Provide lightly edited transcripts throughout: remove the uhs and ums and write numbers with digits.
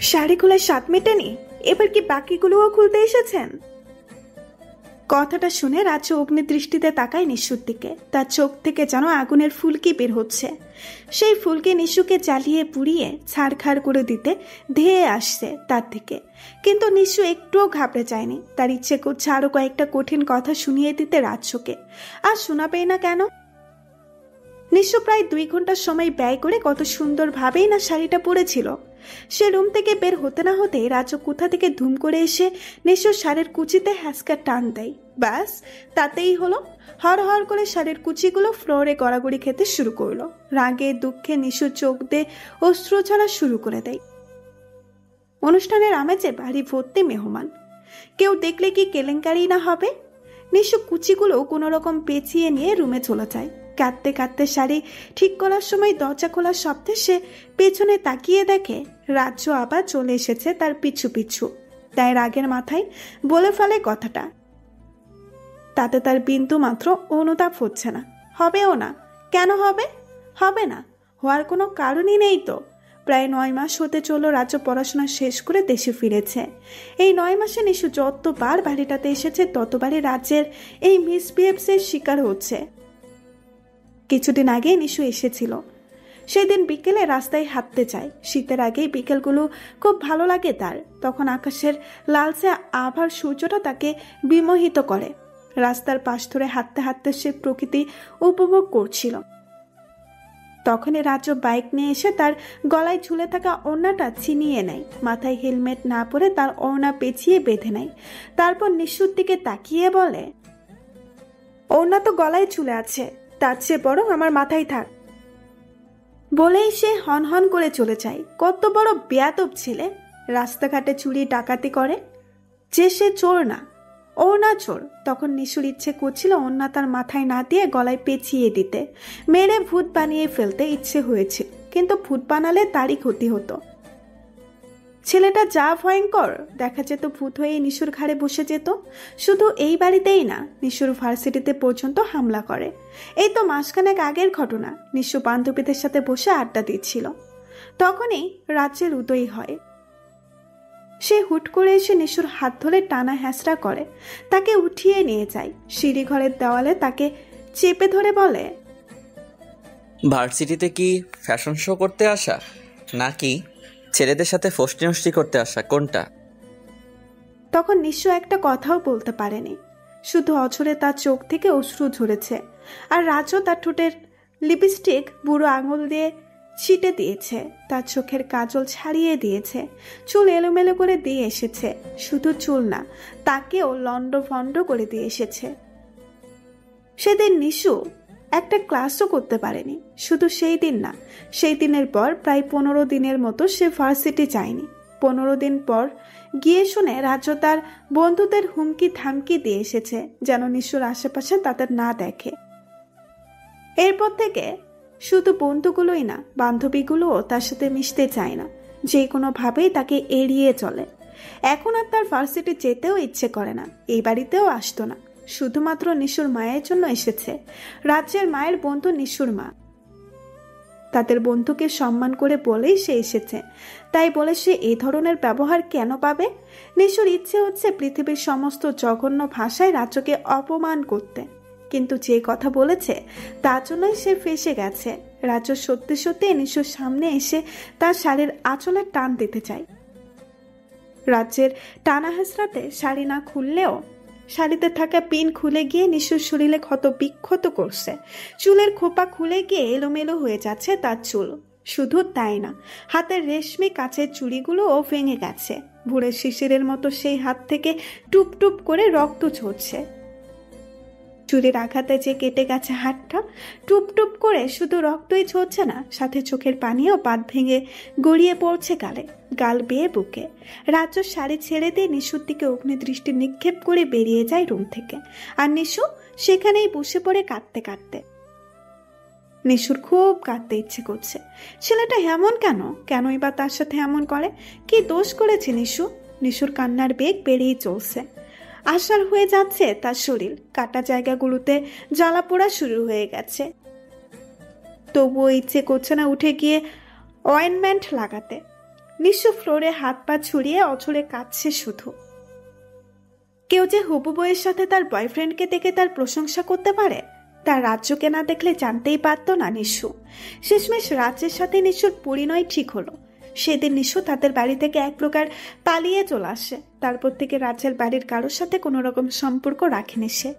শাড়ি খোলার স্বাদ মেটেনি, এবার কি বাকিগুলোও খুলতে এসেছেন? কথাটা শুনে রাজু অগ্নি দৃষ্টিতে তাকায় নিশুর দিকে। তার চোখ থেকে যেন আগুনের ফুলকি বের হচ্ছে। সেই ফুলকি নিশুকে জ্বালিয়ে পুড়িয়ে ছাড়খাড় করে দিতে ধেয়ে আসছে তার থেকে। কিন্তু নিশু একটুও ঘাবড়ে যায়নি। তার ইচ্ছে করছে আরো কয়েকটা কঠিন কথা শুনিয়ে দিতে রাজুকে। আর শোনাবেই না কেন? নিশু প্রায় 2 ঘন্টা সময় ব্যয় করে কত সুন্দরভাবেই না শাড়িটা পরেছিল। সে রুম থেকে বের হতে না হতে রাজু কোথা থেকে ধুম করে এসে নিশুর শাড়ির কুচিতে হ্যাঁচকা টান দেয়। ব্যাস, তাতেই হলো। হর হর করে শাড়ির কুচিগুলো ফ্লোরে গড়াগড়ি খেতে শুরু করলো। রাগে দুঃখে নিশুর চোখ দিয়ে অশ্রু ঝরা শুরু করে দেয়। অনুষ্ঠানের আমেজে বাড়ি ভর্তি মেহমান। কেউ দেখলে কি কেলেঙ্কারি না হবে? নিশু কুচিগুলো কোনো রকম পেঁচিয়ে নিয়ে রুমে চলে যায়। কাঁদতে কাঁদতে শাড়ি ঠিক করার সময় দরজা খোলার শব্দে সে পেছনে তাকিয়ে দেখে রাজ্য আবার চলে এসেছে তার পিছু পিছু। তাই রাগের মাথায় বলে ফেলে কথাটা। তাতে তার বিন্দু মাত্র অনুতাপ হচ্ছে না, হবেও না। কেন হবে? হবে না, হওয়ার কোনো কারণই নেই তো। প্রায় 9 মাস হতে চলো রাজ্য পড়াশোনা শেষ করে দেশে ফিরেছে। এই 9 মাসে নিশু যতবার বাড়িটাতে এসেছে ততবারই রাজ্যের এই মিসবিহেভসের শিকার হচ্ছে। কিছুদিন আগে নিশু এসেছিল। সেদিন বিকেলে রাস্তায় হাঁটতে যায়। শীতের আগেই বিকেলগুলো খুব ভালো লাগে তার। তখন আকাশের লালচে আভার সূর্যটা তাকে বিমোহিত করে। রাস্তার পাশ ধরে হাঁটতে হাঁটতে সে প্রকৃতি উপভোগ করছিল। তখনই রাজ্য বাইক নিয়ে এসে তার গলায় ঝুলে থাকা ওড়নাটা ছিনিয়ে নেয়। মাথায় হেলমেট না পরে তার ওড়না পেঁচিয়ে বেঁধে নেয়। তারপর নিশুর দিকে তাকিয়ে বলে, ওড়না তো গলায় ঝুলে আছে, তার চেয়ে বরং আমার মাথায় থাক। বলেই সে হন হন করে চলে যায়। কত বড় বেয়াদব ছেলে! রাস্তাঘাটে চুরি ডাকাতি করে। যে সে চোর না, ওড়না চোর। তখন নিশুর ইচ্ছে করছিল ওড়না তার মাথায় না দিয়ে গলায় পেঁচিয়ে দিতে, মেরে ভূত বানিয়ে ফেলতে ইচ্ছে হয়েছিল। কিন্তু ভূত বানালে তারই ক্ষতি হতো। ছেলেটা যা ভয়ঙ্কর, দেখা যেত ভূত হয়ে নিশুর ঘাড়ে বসে যেত। শুধু এই বাড়িতেই না, নিশুর ভার্সিটিতে পর্যন্ত হামলা করে। এই তো মাসখানেক আগের ঘটনা। নিশু বান্ধবীদের সাথে বসে আড্ডা দিচ্ছিল। তখনই রাজ্যের উদয় হয়। সে হুট করে এসে নিশুর হাত ধরে টানা হ্যাঁচড়া করে, তাকে উঠিয়ে নিয়ে যায়। সিঁড়ি ঘরের দেওয়ালে তাকে চেপে ধরে বলে, ভার্সিটিতে কি ফ্যাশন শো করতে আসা, নাকি ছেলেদের সাথে ফষ্টি নষ্টি করতে আসা, কোনটা? তখন নিশু একটা কথাও বলতে পারেনি। শুধু অঝরে তার চোখ থেকে অশ্রু ঝরেছে। আর রাজও তার ঠোঁটের লিপস্টিক বুড়ো আঙুল দিয়ে ছিটে দিয়েছে, তার চোখের কাজল ছাড়িয়ে দিয়েছে, চুল এলোমেলো করে দিয়ে এসেছে। শুধু চুল না, তাকেও লন্ড ভন্ড করে দিয়ে এসেছে। সেদিন নিশু একটা ক্লাসও করতে পারেনি। শুধু সেই দিন না, সেই দিনের পর প্রায় 15 দিনের মতো সে ভার্সিটি যায়নি। 15 দিন পর গিয়ে শুনে রাজ্য তার বন্ধুদের হুমকি থামকি দিয়ে এসেছে যেন নিশুর আশেপাশে তাদের না দেখে। এরপর থেকে শুধু বন্ধুগুলোই না, বান্ধবীগুলোও তার সাথে মিশতে চায় না। যে কোনোভাবেই তাকে এড়িয়ে চলে। এখন আর তার ভার্সিটি যেতেও ইচ্ছে করে না, এই বাড়িতেও আসতো না। শুধুমাত্র নিশুর মায়ের জন্য এসেছে। রাজ্যের মায়ের বন্ধু নিশুর মা। তাদের বন্ধুকে সম্মান করে বলেই সে এসেছে। তাই বলে সে এই ধরনের ব্যবহার কেন পাবে? নিশুর ইচ্ছে হচ্ছে পৃথিবীর সমস্ত জঘন্য ভাষায় রাজ্যকে অপমান করতে। কিন্তু যে কথা বলেছে তার জন্যই সে ফেঁসে গেছে। রাজ্য সত্যি সত্যি নিশুর সামনে এসে তার শাড়ির আঁচলে টান দিতে চায়। রাজ্যের টানা হেঁচড়াতে শাড়ি না খুললেও শাড়িতে থাকা পিন খুলে গিয়ে নিশুর শরীরে ক্ষত বিক্ষত করছে। চুলের খোপা খুলে গিয়ে এলোমেলো হয়ে যাচ্ছে তার চুল। শুধু তাই না, হাতের রেশমি কাচের চুড়িগুলোও ভেঙে গেছে। ভোরের শিশিরের মতো সেই হাত থেকে টুপ টুপ করে রক্ত ঝরছে। চুরির আঘাতে যে কেটে গেছে হাতটা, টুপ টুপ করে শুধু রক্তই ঝরছে না, সাথে চোখের পানিও বাদ ভেঙে গড়িয়ে পড়ছে গালে, গাল বেয়ে বুকে। রাজ্য শাড়ি ছেড়ে দিয়ে নিশুর দিকে অগ্নিদৃষ্টি নিক্ষেপ করে বেরিয়ে যায় রুম থেকে। আর নিশু সেখানেই বসে পড়ে কাঁদতে কাঁদতে। নিশুর খুব কাঁদতে ইচ্ছে করছে। ছেলেটা এমন কেন? কেনই বা তার সাথে এমন করে? কি দোষ করেছে নিশু? নিশুর কান্নার বেগ বেড়েই চলছে। আশার হয়ে যাচ্ছে তার শরীর, কাটা জায়গাগুলোতে জ্বালা পোড়া শুরু হয়ে গেছে। তবুও ইচ্ছে করছে না উঠে গিয়ে অয়েনমেন্ট লাগাতে। নিশু ফ্লোরে হাত পা ছুড়িয়ে অঝরে কাঁদছে শুধু। কেউ যে হবু বউয়ের সাথে তার বয়ফ্রেন্ডকে দেখে তার প্রশংসা করতে পারে, তার রাজ্যকে না দেখলে জানতেই পারতো না নিশু। শেষমেশ রাজ্যের সাথে নিশুর পরিণয় ঠিক হলো। সেদিন নিশু তাদের বাড়ি থেকে এক প্রকার পালিয়ে চলে আসে। তারপর থেকে রাজ্যের বাড়ির কারোর সাথে কোনো রকম সম্পর্ক রাখেনি সে।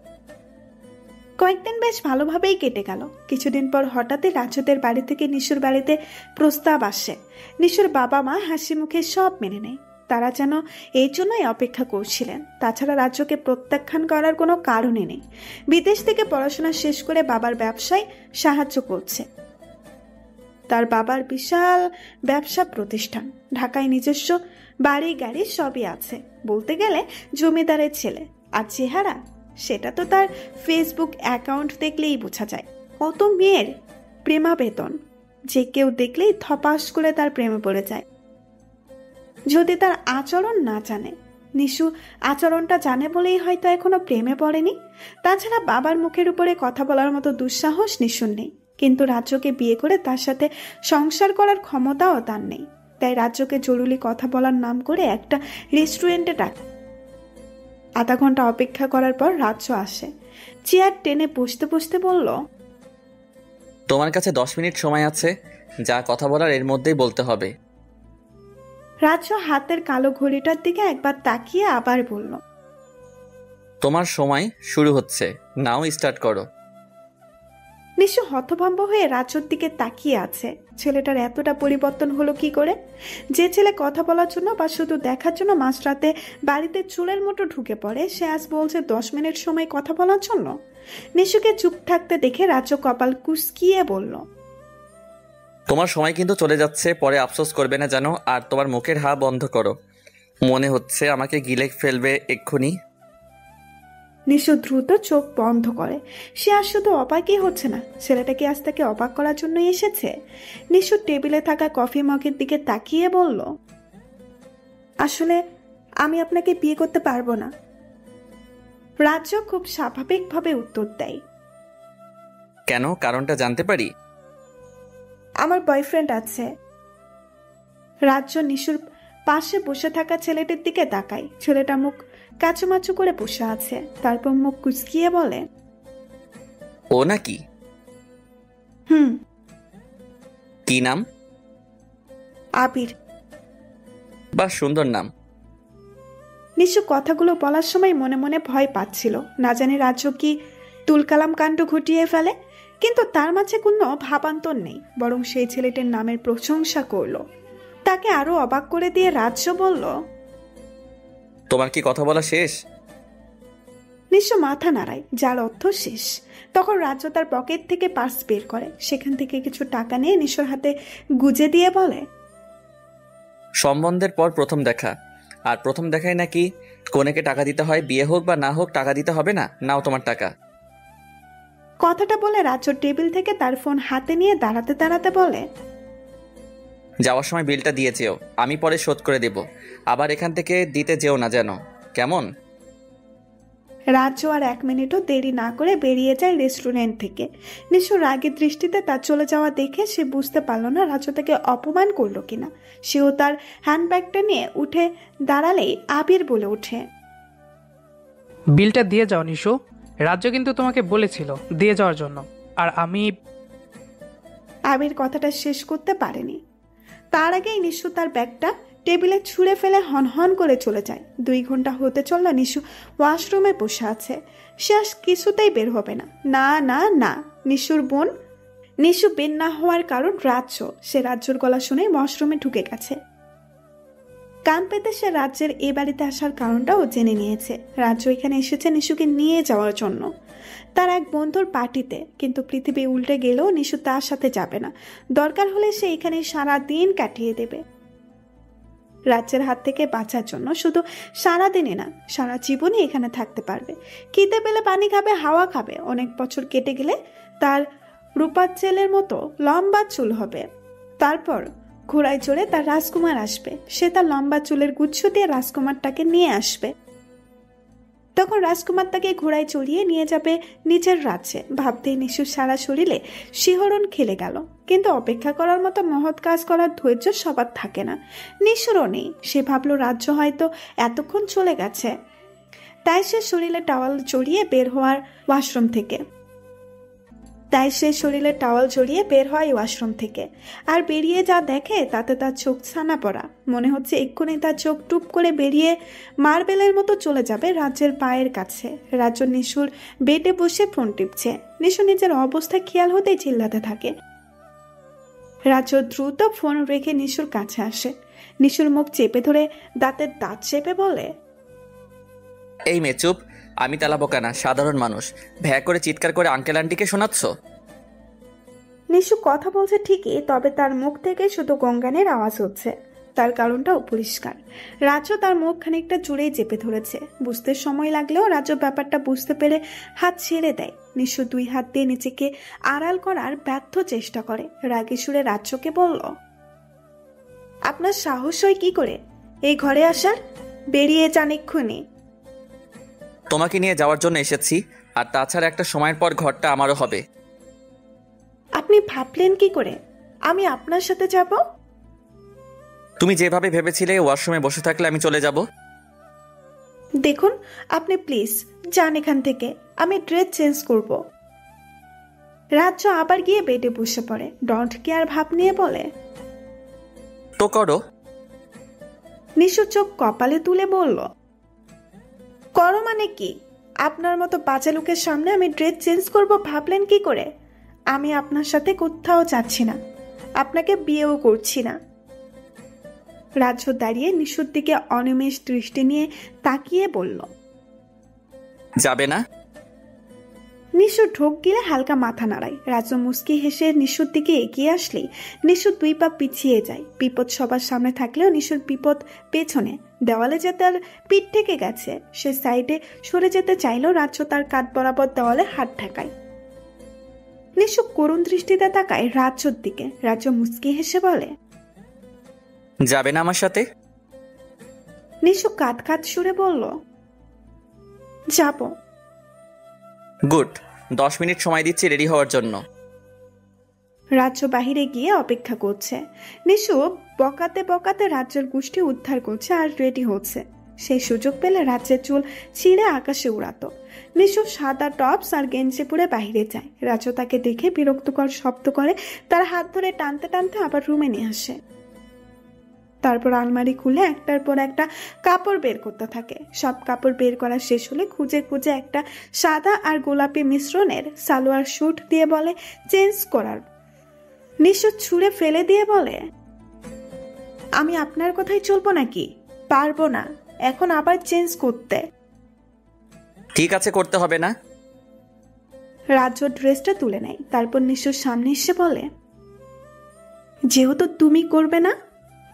কয়েকদিন বেশ ভালোভাবেই কেটে গেল। কিছুদিন পর হঠাৎই রাজ্যদের বাড়ি থেকে নিশুর বাড়িতে প্রস্তাব আসে। নিশুর বাবা মা হাসি মুখে সব মেনে নেয়। তারা যেন এই জন্যই অপেক্ষা করছিলেন। তাছাড়া রাজ্যকে প্রত্যাখ্যান করার কোনো কারণই নেই। বিদেশ থেকে পড়াশোনা শেষ করে বাবার ব্যবসায় সাহায্য করছে। তার বাবার বিশাল ব্যবসা প্রতিষ্ঠান, ঢাকায় নিজস্ব বাড়ি গাড়ি সবই আছে। বলতে গেলে জমিদারের ছেলে। আর চেহারা, সেটা তো তার ফেসবুক অ্যাকাউন্ট দেখলেই বোঝা যায়। কত মেয়ের প্রেমাবেদন, যে কেউ দেখলেই ধপাস করে তার প্রেমে পড়ে যায়। যদি তার আচরণ না জানে, নিশু আচরণটা জানে বলেই হয়তো এখনো প্রেমে পড়েনি। তাছাড়া বাবার মুখের উপরে কথা বলার মতো দুঃসাহস নিশুর নেই। কিন্তু রাজ্যকে বিয়ে করে তার সাথে সংসার করার ক্ষমতাও তার নেই। তাই রাজ্যকে জরুরি কথা বলার নাম করে একটা রেস্টুরেন্টে ডাকে। আধা ঘন্টা অপেক্ষা করার পর রাজ্য আসে। চেয়ার টেনে বসতে বসতে বলল, তোমার কাছে 10 মিনিট সময় আছে, যা কথা বলার এর মধ্যেই বলতে হবে। রাজ্য হাতের কালো ঘড়িটার দিকে একবার তাকিয়ে আবার বলল, তোমার সময় শুরু হচ্ছে, নাও স্টার্ট করো। নিশু হতভম্ব হয়ে রাজ্যর দিকে তাকিয়ে আছে। ছেলেটার এতটা পরিবর্তন হলো কি করে? যে ছেলে কথা বলার জন্য বা শুধু দেখার জন্য মাঝরাতে বাড়িতে চুলের মতো ঢুকে পড়ে, সে আজ বলছে 10 মিনিট সময় কথা বলার জন্য। নিশুকে চুপ থাকতে দেখে রাজ্য কপাল কুঁচকিয়ে বলল, তোমার সময় কিন্তু চলে যাচ্ছে, পরে আফসোস করবে না জানো। আর তোমার মুখের হা বন্ধ করো, মনে হচ্ছে আমাকে গিলে ফেলবে এক্ষুনি। নিশু দ্রুত চোখ বন্ধ করে। সে আর শুধু অবাকই হচ্ছে না, ছেলেটা কি আজ তাকে অবাক করার জন্যই এসেছে? নিশু টেবিলে থাকা কফি মগের দিকে তাকিয়ে বলল, আসলে আমি আপনাকে বিয়ে করতে পারবো না। রাজ্য খুব স্বাভাবিকভাবে উত্তর দেয়, কেন, কারণটা জানতে পারি? আমার বয়ফ্রেন্ড আছে। রাজ্য নিশুর পাশে বসে থাকা ছেলেটির দিকে তাকায়। ছেলেটা মুখ কাচুমাচু করে বসে আছে, তারপর মুখ কুচকিয়ে বলে, ও নাকি? হুম। কি নাম? আবির। বা সুন্দর নাম। নিশু কথাগুলো বলার সময় মনে মনে ভয় পাচ্ছিল, না জানি রাজ্য কি তুলকালাম কাণ্ড ঘটিয়ে ফেলে। কিন্তু তার মাঝে কোনো ভাবান্তর নেই, বরং সেই ছেলেটির নামের প্রশংসা করলো। তাকে আরো অবাক করে দিয়ে রাজ্য বলল, তোমার কি কথা বলা শেষ? নিশু মাথা নাড়ায়, যার অর্থ শেষ। তখন রাজ্য তার পকেট থেকে পার্স বের করে, সেখান থেকে কিছু টাকা নিয়ে নিশুর হাতে গুজে দিয়ে বলে, সম্বন্ধের পর প্রথম দেখা, আর প্রথম দেখায় নাকি কনেকে টাকা দিতে হয়, বিয়ে হোক বা না হোক টাকা দিতে হবে না। নাও তোমার টাকা। কথাটা বলে রাজ্য টেবিল থেকে তার ফোন হাতে নিয়ে দাঁড়াতে দাঁড়াতে বলে, যাওয়ার সময় বিলটা দিয়ে যেও, আমি পরে শোধ করে দেব। আবার এখান থেকে দিতে যেও না যেন, কেমন? রাজ্য আর 1 মিনিটও দেরি না করে বেরিয়ে যায় রেস্টুরেন্ট থেকে। নিশু রাগের দৃষ্টিতে তার চলে যাওয়া দেখে সে বুঝতে পারল না রাজ্য তাকে অপমান করলো কিনা। সেও তার হ্যান্ডব্যাগটা নিয়ে উঠে দাঁড়ালেই আবির বলে ওঠে, বিলটা দিয়ে যাও নিশু, রাজ্য কিন্তু তোমাকে বলেছিল দিয়ে যাওয়ার জন্য। আর আমি। আবির কথাটা শেষ করতে পারেনি। তার আগেই নিশু তার ব্যাগটা টেবিলে ছুঁড়ে ফেলে হনহন করে চলে যায়। 2 ঘন্টা হতে চলল নিশু ওয়াশরুমে বসে আছে। সে আজ কিছুতেই বের হবে না। না না না, নিশুর বোন। নিশু বের না হওয়ার কারণ রাজ্য। সে রাজ্যর গলা শুনে ওয়াশরুমে ঢুকে গেছে। কান পেতে সে রাজ্যের এ বাড়িতে আসার কারণটাও জেনে নিয়েছে। রাজ্য এখানে এসেছে নিশুকে নিয়ে যাওয়ার জন্য, তার এক বন্ধুর পার্টিতে। কিন্তু পৃথিবী উল্টে গেলেও নিশু তার সাথে যাবে না। দরকার হলে সে এখানে সারা দিন কাটিয়ে দেবে। রাজ্যের হাত থেকে বাঁচার জন্য শুধু সারা দিনে না, সারা জীবনই এখানে থাকতে পারবে। খিদে পেলে পানি খাবে, হাওয়া খাবে। অনেক বছর কেটে গেলে তার রূপার চেলের মতো লম্বা চুল হবে। তারপর ঘোড়ায় চড়ে তার রাজকুমার আসবে। সে তার লম্বা চুলের গুচ্ছ দিয়ে রাজকুমারটাকে নিয়ে আসবে। তখন রাজকুমার তাকে ঘোড়ায় চড়িয়ে নিয়ে যাবে নিজের রাজ্যে। ভাবতেই নিশুর সারা শরীরে শিহরণ খেলে গেল। কিন্তু অপেক্ষা করার মতো মহৎ কাজ করার ধৈর্য সবার থাকে না, নিশুরও নেই। সে ভাবলো রাজ্য হয়তো এতক্ষণ চলে গেছে। তাই সে শরীরে টাওয়াল জড়িয়ে বের হয় ওয়াশরুম থেকে। আর বেরিয়ে যা দেখে তাতে তার চোখ ছানা পড়া। মনে হচ্ছে এক্ষুনি তার চোখ টুপ করে বেরিয়ে মার্বেলের মতো চলে যাবে রাজ্যের পায়ের কাছে। রাজ্য নিশুর বেডে বসে ফোন টিপছে। নিশু নিজের অবস্থা খেয়াল হতেই চিল্লাতে থাকে। রাজ্য দ্রুত ফোন রেখে নিশুর কাছে আসে। নিশুর মুখ চেপে ধরে দাঁতের দাঁত চেপে বলে, এই মেয়ে চুপ। আমি তেলাবোকা না, সাধারণ মানুষ। ভ্যা করে চিৎকার করে আঙ্কেল আন্টিকে শোনাচ্ছ? নিশু কথা বলছে ঠিকই, তবে তার মুখ থেকে শুধু গঙ্গানের আওয়াজ হচ্ছে। তার কারণটাও পরিষ্কার। রাজ্য তার মুখ খানিকটা জুড়েই চেপে ধরেছে। বুঝতে সময় লাগলেও রাজ্য ব্যাপারটা বুঝতে পেরে হাত ছেড়ে দেয়। নিশু 2 হাত দিয়ে নিজেকে আড়াল করার ব্যর্থ চেষ্টা করে। রাগী সুরে রাজ্যকে বলল, আপনার সাহস হয় কি করে এই ঘরে আসার? বেরিয়ে যান এক্ষুনি। তোমাকে নিয়ে যাওয়ার জন্য এসেছি, আর তাছাড়া একটা সময়ের পর ঘরটা আমারও হবে। আপনি ভাবলেন কি করে আমি আপনার সাথে যাব? তুমি যেভাবে ভেবেছিলে ওয়াশরুমে বসে থাকলে আমি চলে যাব। দেখুন, আপনি প্লিজ যান এখান থেকে। আমি ড্রেস চেঞ্জ করব। রাজ্য আবার গিয়ে বেডে বসে পড়ে। ডন্ট কেয়ার ভাব নিয়ে বলে, তো করো। নিশু চোখ কপালে তুলে বলল, করো মানে কি? আপনার মতো বাজে লোকের সামনে আমি ড্রেস চেঞ্জ করব ভাবলেন কি করে? আমি আপনার সাথে কোথাও যাচ্ছি না, আপনাকে বিয়েও করছি না। রাজ্য দাঁড়িয়ে নিশুর দিকে অনিমেষ দৃষ্টি নিয়ে তাকিয়ে বলল, যাবে না? নিশু ঢোক গিলে হালকা মাথা নাড়ায়। রাজ্য মুস্কি হেসে নিশুর দিকে এগিয়ে আসলেই নিশু 2 পা পিছিয়ে যায়। বিপদ সবার সামনে থাকলেও নিশুর বিপদ পেছনে। দেওয়ালে যে তার পিঠ থেকে গেছে, সে সাইডে সরে যেতে চাইলেও রাজ্য তার কাঁধ বরাবর দেওয়ালে হাত ঠেকায়। নিশু করুণ দৃষ্টিতে তাকায় রাজ্যর দিকে। রাজ্য মুস্কি হেসে বলে, যাবে না আমার সাথে? নিশু কাঁদ কাঁদ সুরে বলল, যাব। গুড, 10 মিনিট সময় দিচ্ছি রেডি হওয়ার জন্য। রাজ্য বাহিরে গিয়ে অপেক্ষা করছে। নিশু বকাতে বকাতে রাজ্যের গোষ্ঠী উদ্ধার করছে আর রেডি হচ্ছে। সেই সুযোগ পেলে রাজ্যের চুল ছিঁড়ে আকাশে উড়াতো। নিশু সাদা টপস আর গেঞ্জি পরে বাহিরে যায়। রাজ্য তাকে দেখে বিরক্তকর শব্দ করে, তার হাত ধরে টানতে টানতে আবার রুমে নিয়ে আসে। তারপর আলমারি খুলে একটার পর একটা কাপড় বের করতে থাকে। সব কাপড় বের করা শেষ হলে খুঁজে খুঁজে একটা সাদা আর গোলাপি মিশ্রণের সালোয়ার স্যুট দিয়ে বলে চেঞ্জ করার। নিশু ছুঁড়ে ফেলে দিয়ে বলে, আমি আপনার কথাই চলবো নাকি? পারবো না এখন আবার চেঞ্জ করতে। ঠিক আছে, করতে হবে না। রাজ্য ড্রেসটা তুলে নেয়। তারপর নিশুর সামনে এসে বলে, যেহেতু তুমি করবে না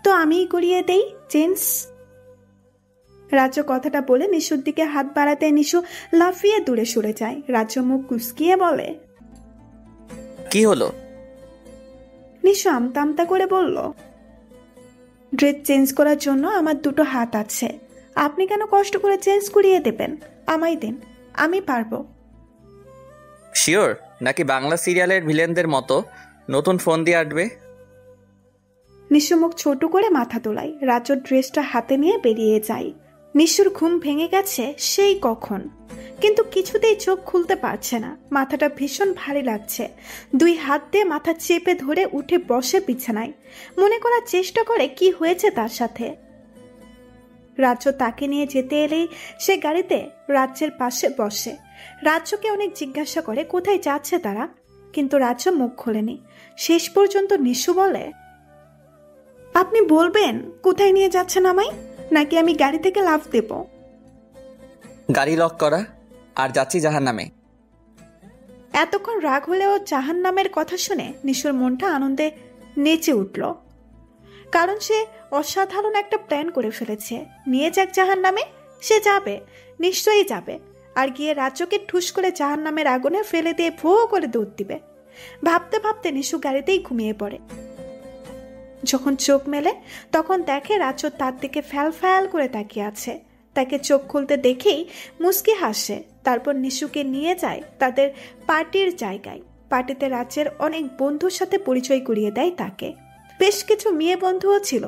তো আমিই করিয়ে দেই চেঞ্জ। রাজ্য কথাটা বলে নিশুর দিকে হাত বাড়াতে নিশু লাফিয়ে দূরে সরে যায়। রাজ্য মুখ কুঁচকিয়ে বলে, কি হলো? নিশু আমতা আমতা করে বলল, ড্রেস চেঞ্জ করার জন্য আমার 2টো হাত আছে। আপনি কেন কষ্ট করে চেঞ্জ করিয়ে দেবেন? আমায় দিন, আমি পারবো। শিওর নাকি বাংলা সিরিয়ালের ভিলেনদের মতো নতুন ফোন দিয়ে আটবে? নিশু মুখ ছোট করে মাথা তোলায়। রাজ্য ড্রেসটা হাতে নিয়ে বেরিয়ে যায়। নিশুর ঘুম ভেঙে গেছে সেই কখন, কিন্তু কিছুতেই চোখ খুলতে পারছে না। মাথাটা ভীষণ ভারী লাগছে। 2 হাত দিয়ে মাথা চেপে ধরে উঠে বসে বিছানায়। মনে করার চেষ্টা করে কি হয়েছে তার সাথে। রাজ্য তাকে নিয়ে যেতে এলেই সে গাড়িতে রাজ্যের পাশে বসে। রাজ্যকে অনেক জিজ্ঞাসা করে কোথায় যাচ্ছে তারা, কিন্তু রাজ্য মুখ খোলেনি। শেষ পর্যন্ত নিশু বলে, আপনি বলবেন কোথায় নিয়ে যাচ্ছেন আমায়, নাকি আমি গাড়ি থেকে লাফ দেব? গাড়ি লক করা, আর যাচ্ছি জাহান্নামে। এতক্ষণ রাগ হলেও জাহান্নামের কথা শুনে নিশুর মনটা আনন্দে নেচে উঠল। কারণ সে অসাধারণ একটা প্ল্যান করে ফেলেছে। নিয়ে যাক জাহান্নামে, সে যাবে, নিশ্চয়ই যাবে। আর গিয়ে রাজ্যকে ঠুস করে জাহান্নামের আগুনে ফেলে দিয়ে ভো করে দৌড় দিবে। ভাবতে ভাবতে নিশু গাড়িতেই ঘুমিয়ে পড়ে। যখন চোখ মেলে তখন দেখে রাজ্য তার দিকে ফ্যাল ফ্যাল করে তাকিয়ে আছে। তাকে চোখ খুলতে দেখেই মুস্কি হাসে। তারপর নিশুকে নিয়ে যায় তাদের পার্টির জায়গায়। পার্টিতে রাজ্যের অনেক বন্ধুর সাথে পরিচয় করিয়ে দেয় তাকে। বেশ কিছু মেয়ে বন্ধুও ছিল।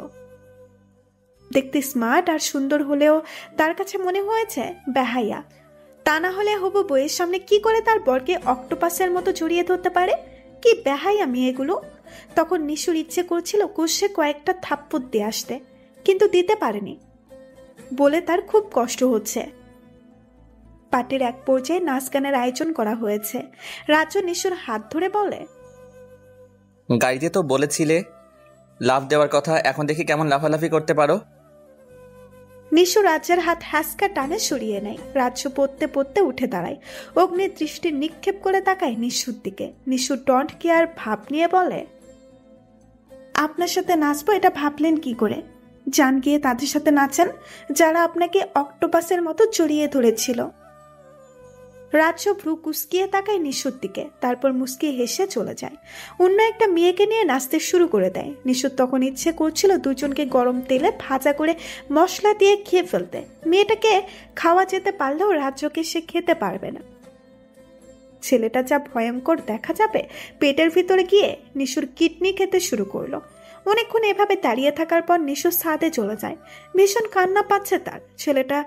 দেখতে স্মার্ট আর সুন্দর হলেও তার কাছে মনে হয়েছে বেহাইয়া। তা না হলে হবু বইয়ের সামনে কি করে তার বরকে অক্টোপাসের মতো জড়িয়ে ধরতে পারে? কি বেহাইয়া মেয়েগুলো! তখন নিশুর ইচ্ছে করছিল কষে কয়েকটা থাপ্পড় দিয়ে আসতে, কিন্তু দিতে পারেনি বলে তার খুব কষ্ট হচ্ছে। পার্টির এক পর্যায়ে নাচ গানের আয়োজন করা হয়েছে। রাজ্য নিশুর হাত ধরে বলে, গাড়িতে তো বলেছিলে লাফ দেওয়ার কথা, এখন দেখি কেমন লাফালাফি করতে পারো। নিশু রাজ্যের হাত হ্যাসকা টানে সরিয়ে নেয়। রাজ্য পড়তে পড়তে উঠে দাঁড়ায়। অগ্নির দৃষ্টি নিক্ষেপ করে তাকায় নিশুর দিকে। নিশু ডন্ট কেয়ার ভাব নিয়ে বলে, আপনার সাথে নাচবো এটা ভাবলেন কি করে? যান গিয়ে তাদের সাথে নাচেন যারা আপনাকে অক্টোপাসের মতো জড়িয়ে ধরেছিল। রাজ্য ভ্রু কুসকিয়ে তাকায় নিশুর দিকে, তারপর মুস্কি হেসে চলে যায়। অন্য একটা মেয়েকে নিয়ে নাচতে শুরু করে দেয়। নিশুর তখন ইচ্ছে করছিল দুজনকে গরম তেলে ভাজা করে মশলা দিয়ে খেয়ে ফেলতে। মেয়েটাকে খাওয়া যেতে পারলেও রাজ্যকে সে খেতে পারবে না। ছেলেটা যা ভয়ঙ্কর দেখা যাবে। পেটের ভিতরে গিয়ে নিশুর কিডনি খেতে শুরু করলো। অনেকক্ষণ এভাবে দাঁড়িয়ে থাকার পর নিশু ছাদে চলে যায়। ভীষণ কান্না পাচ্ছে তার। ছেলেটা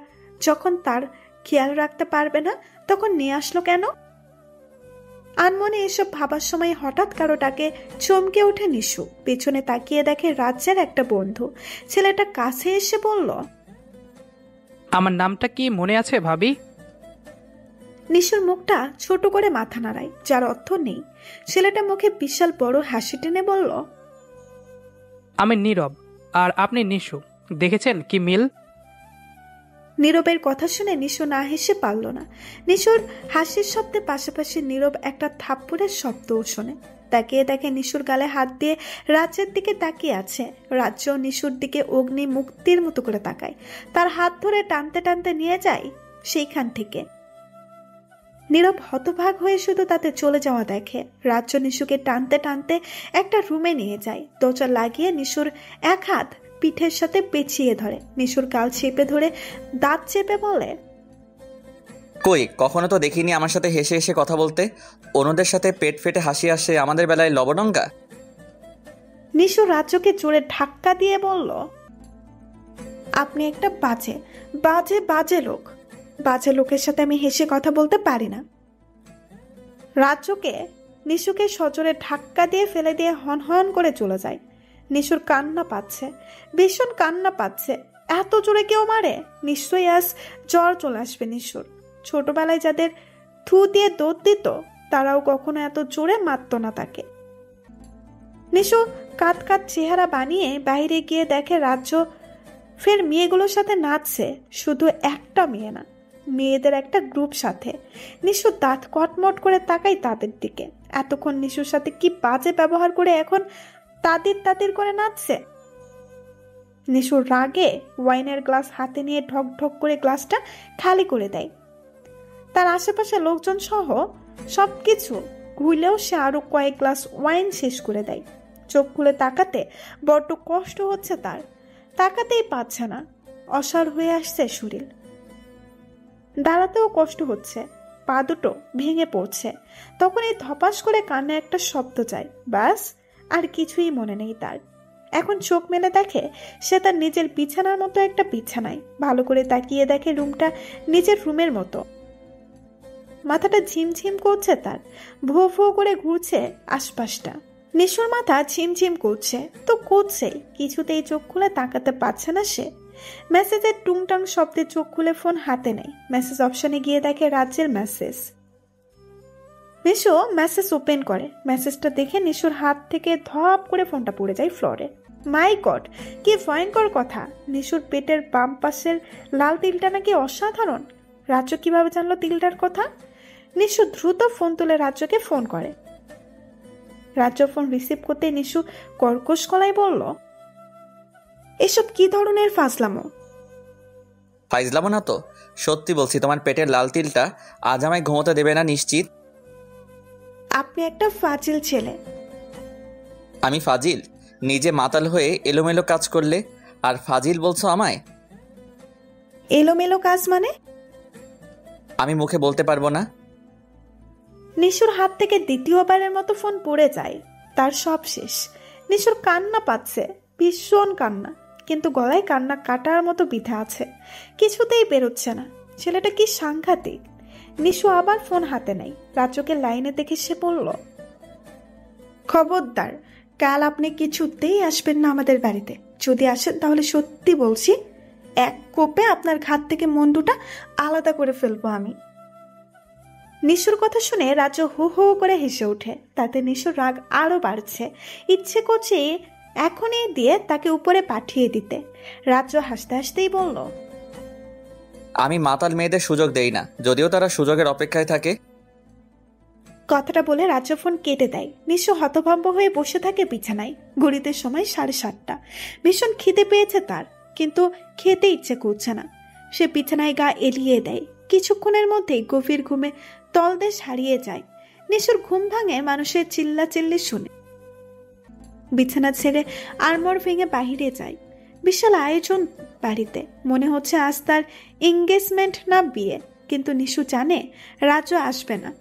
যখন তার খেয়াল রাখতে পারবে না তখন নিয়ে আসলো কেন? আনমনে এসব ভাবার সময় হঠাৎ কারো ডাকে চমকে ওঠে নিশু। পেছনে তাকিয়ে দেখে রাজ্যের একটা বন্ধু। ছেলেটা কাছে এসে বলল, আমার নামটা কি মনে আছে ভাবি? নিশুর মুখটা ছোট করে মাথা নাড়ায়, যার অর্থ নেই। ছেলেটা মুখে বিশাল বড় হাসি টেনে বলল, আমি নীরব আর আপনি নিশু, দেখেছেন কি মিল? নীরবের কথা শুনে নিশু না হেসে পারল না। নিশুর হাসির শব্দে পাশাপাশি নীরব একটা থাপ্পড়ের শব্দও শোনে। তাকিয়ে দেখে নিশুর গালে হাত দিয়ে রাজ্যের দিকে তাকিয়ে আছে। রাজ্য নিশুর দিকে অগ্নি মুক্তির মতো করে তাকায়। তার হাত ধরে টানতে টানতে নিয়ে যায় সেইখান থেকে। নীরব হতভাগ হয়ে শুধু তাতে চলে যাওয়া দেখে। রাজ্য নিশুকে টানতে টানতে একটা রুমে নিয়ে যায়। দরজা লাগিয়ে নিশুর এক হাত পিঠের সাথে পেঁচিয়ে ধরে। নিশুর গাল চেপে ধরে দাঁত চেপে বলে, কই, কখনো তো দেখিনি আমার সাথে হেসে হেসে কথা বলতে। অন্যদের সাথে পেট ফেটে হাসি আসে, আমাদের বেলায় লবণঙ্গা। নিশু রাজ্যকে জোরে ধাক্কা দিয়ে বলল, আপনি একটা বাজে বাজে বাজে লোক। বাজে লোকের সাথে আমি হেসে কথা বলতে পারি না। রাজ্যকে নিশুকে সজোরে ধাক্কা দিয়ে ফেলে দিয়ে হন হন করে চলে যায়। নিশুর কান্না পাচ্ছে, ভীষণ কান্না পাচ্ছে। এত জোরে কেউ মারে? নিশ্চয়ই আজ জ্বর চলে আসবে নিশুর। ছোটবেলায় যাদের থু দিয়ে দৌড় দিত তারাও কখনো এত জোরে মারত না তাকে। নিশু কাত কাত চেহারা বানিয়ে বাইরে গিয়ে দেখে রাজ্য ফের মেয়েগুলোর সাথে নাচছে। শুধু একটা মেয়ে না, মেয়েদের একটা গ্রুপ সাথে। নিশু দাঁত কটমট করে তাকাই তাদের দিকে। এতক্ষণ নিশুর সাথে কি বাজে ব্যবহার করে এখন তাদের তাদের করে নাচছে। নিশুর রাগে ওয়াইনের গ্লাস হাতে নিয়ে ঢক ঢক করে গ্লাসটা খালি করে দেয়। তার আশেপাশে লোকজন সহ সবকিছু ঘুরলেও সে আরো কয়েক গ্লাস ওয়াইন শেষ করে দেয়। চোখ খুলে তাকাতে বড্ড কষ্ট হচ্ছে তার, তাকাতেই পাচ্ছে না। অসাড় হয়ে আসছে শরীর, দাঁড়াতেও কষ্ট হচ্ছে, পা দুটো ভেঙে পড়ছে। তখন এই ধপাস করে কানে একটা শব্দ যায়, ব্যাস আর কিছুই মনে নেই তার। এখন চোখ মেলে দেখে সে তার নিজের বিছানার মতো একটা বিছানায়। ভালো করে তাকিয়ে দেখে রুমটা নিজের রুমের মতো। মাথাটা ঝিমঝিম করছে তার, ভো ভো করে ঘুরছে আশপাশটা। নিশুর মাথা ঝিমঝিম করছে তো করছেই, কিছুতেই চোখ খুলে তাকাতে পারছে না সে। মেসেজের টুংটাং শব্দে চোখ খুলে ফোন হাতে নেয়। মেসেজ অপশনে গিয়ে দেখে রাজ্যের মেসেজ। নিশু মেসেজ ওপেন করে। মেসেজটা দেখে নিশুর হাত থেকে ধপ করে ফোনটা পড়ে যায় ফ্লোরে। মাই গড, কি ভয়ঙ্কর কথা! নিশুর পেটের বাম পাশের লাল তিলটা নাকি অসাধারণ। রাজ্য কিভাবে জানলো তিলটার কথা? নিশু দ্রুত ফোন তুলে রাজ্যকে ফোন করে। রাজ্য ফোন রিসিভ করতে নিশু কর্কশ গলায় বলল, এসব কি ধরনের ফাজলামো? ফাইজলামো না তো, সত্যি বলছি, তোমার পেটের লাল তিলটা আজ আমায় ঘুমোতে দেবে না নিশ্চিত। আপনি একটা ফাজিল ছেলে। আমি ফাজিল? নিজে মাতাল হয়ে এলোমেলো কাজ করলে আর ফাজিল বলছো আমায়? এলোমেলো কাজ মানে? আমি মুখে বলতে পারবো না। নিশুর হাত থেকে দ্বিতীয়বারের মতো ফোন পড়ে যায়। তার সব শেষ। নিশুর কান্না পাচ্ছে, ভীষণ কান্না, কিন্তু গলায় কান্না কাটার মতো বিধা আছে, কিছুতেই বেরোচ্ছে না। ছেলেটা কি সাংঘাতিক। নিশু আবার ফোন হাতে নেয়। রাজকে লাইনে দেখে সে বলল, খবরদার, কাল আপনি কিছুতেই আসবেন না আমাদের বাড়িতে। যদি আসেন তাহলে সত্যি বলছি, এক কোপে আপনার ঘাত থেকে মন্ডুটা আলাদা করে ফেলবো আমি। নিশুর কথা শুনে রাজু হো হো করে হেসে ওঠে। তাতে নিশুর রাগ আরো বাড়ছে। ইচ্ছে করছে এখনই দিয়ে তাকে উপরে পাঠিয়ে দিতে। রাজু হাসতে হাসতেই বলল, আমি মাতাল মেয়েদের সুযোগ দেই না, যদিও তারা সুযোগের অপেক্ষায় থাকে। কথাটা বলে রাজু ফোন কেটে দেয়। নিশু হতভম্ব হয়ে বসে থাকে বিছানায়। ঘড়িতে সময় 7:30। ভীষণ খিদে পেয়েছে তার, কিন্তু খেতে ইচ্ছে করছে না। সে বিছানায় গা এলিয়ে দেয়। কিছুক্ষণের মধ্যেই গভীর ঘুমে তলদেশ হারিয়ে যায়। নিশুর ঘুম ভাঙে মানুষের চিল্লাচিল্লি শুনে। বিছানা ছেড়ে আড়মোড় ভেঙে বাহিরে যায়। বিশাল আয়োজন বাড়িতে। মনে হচ্ছে আজ তার এঙ্গেজমেন্ট না বিয়ে। কিন্তু নিশু জানে রাজু আসবে না।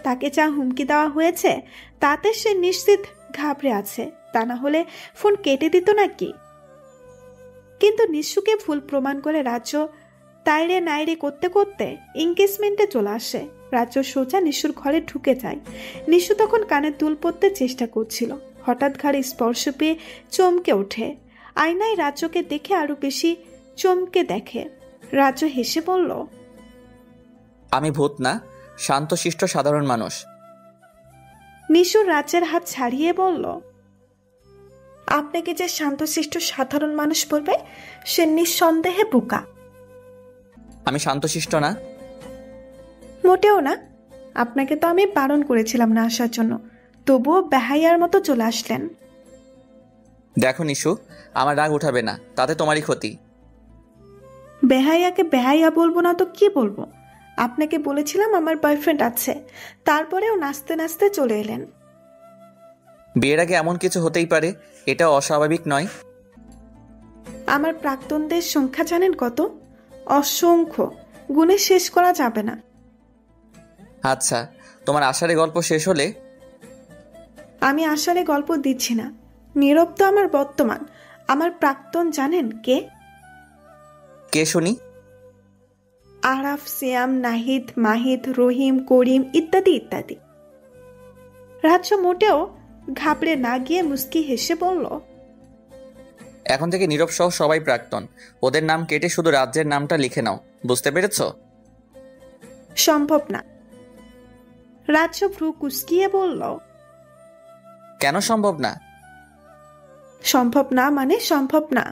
তাকে যা হুমকি দেওয়া হয়েছে তাতে সে নিশ্চিত ঘাবড়ে আছে। তা না হলে ফোন কেটে দিত নাকি। কিন্তু নিশুকে ভুল প্রমাণ করে রাজ্য তাইরে নাইরে করতে করতে এঙ্গেজমেন্টে চলে আসে। রাজ্য সোজা নিশুর ঘরে ঢুকে যায়। নিশু তখন কানে দুল পড়তে চেষ্টা করছিল। হঠাৎ ঘাড়ে স্পর্শ পেয়ে চমকে ওঠে। আয়নায় রাজ্যকে দেখে আরো বেশি চমকে দেখে। রাজ্য হেসে বলল, আমি ভূত না, শান্তশিষ্ট সাধারণ মানুষ। নিশুর রাজ্যের হাত ছাড়িয়ে বলল, আপনাকে যে শান্তশিষ্ট সাধারণ মানুষ বলবে সে নিঃসন্দেহে বোকা। আমি শান্তশিষ্ট না। মোটেও না। আপনাকে তো আমি বারণ করেছিলাম না আসার জন্য, তবুও বেহাইয়ার মতো চলে আসলেন। দেখো নিশু, আমার রাগ উঠাবে না, তাতে তোমারই ক্ষতি। বেহাইয়াকে বেহাইয়া বলবো না তো কি বলবো? আপনাকে বলেছিলাম আমার বয়ফ্রেন্ড আছে, তারপরেও নাচতে নাচতে চলে এলেন। বিয়ের আগে এমন কিছু হতেই পারে, এটা অস্বাভাবিক নয়। আমার প্রাক্তনদের সংখ্যা জানেন কত? অসংখ্য, গুণে শেষ করা যাবে না। আচ্ছা, তোমার আষাঢ়ে গল্প শেষ হলে? আমি আসলে গল্প দিচ্ছি না, নীরব তো আমার বর্তমান। আমার প্রাক্তন জানেন কে? কে শুনি? আরাফ, সিয়াম, নাহিদ, মাহিদ, রহিম, করিম ইত্যাদি ইত্যাদি। রাজ্য মোটেও ঘাবড়ে না গিয়ে মুস্কি হেসে বলল, এখন থেকে নীরব সহ সবাই প্রাক্তন। ওদের নাম কেটে শুধু রাজ্যের নামটা লিখে নাও, বুঝতে পেরেছ? সম্ভব না। রাজ্য ভ্রু কুচকিয়ে বলল, কেন সম্ভব না? সম্ভব না মানে সম্ভব না।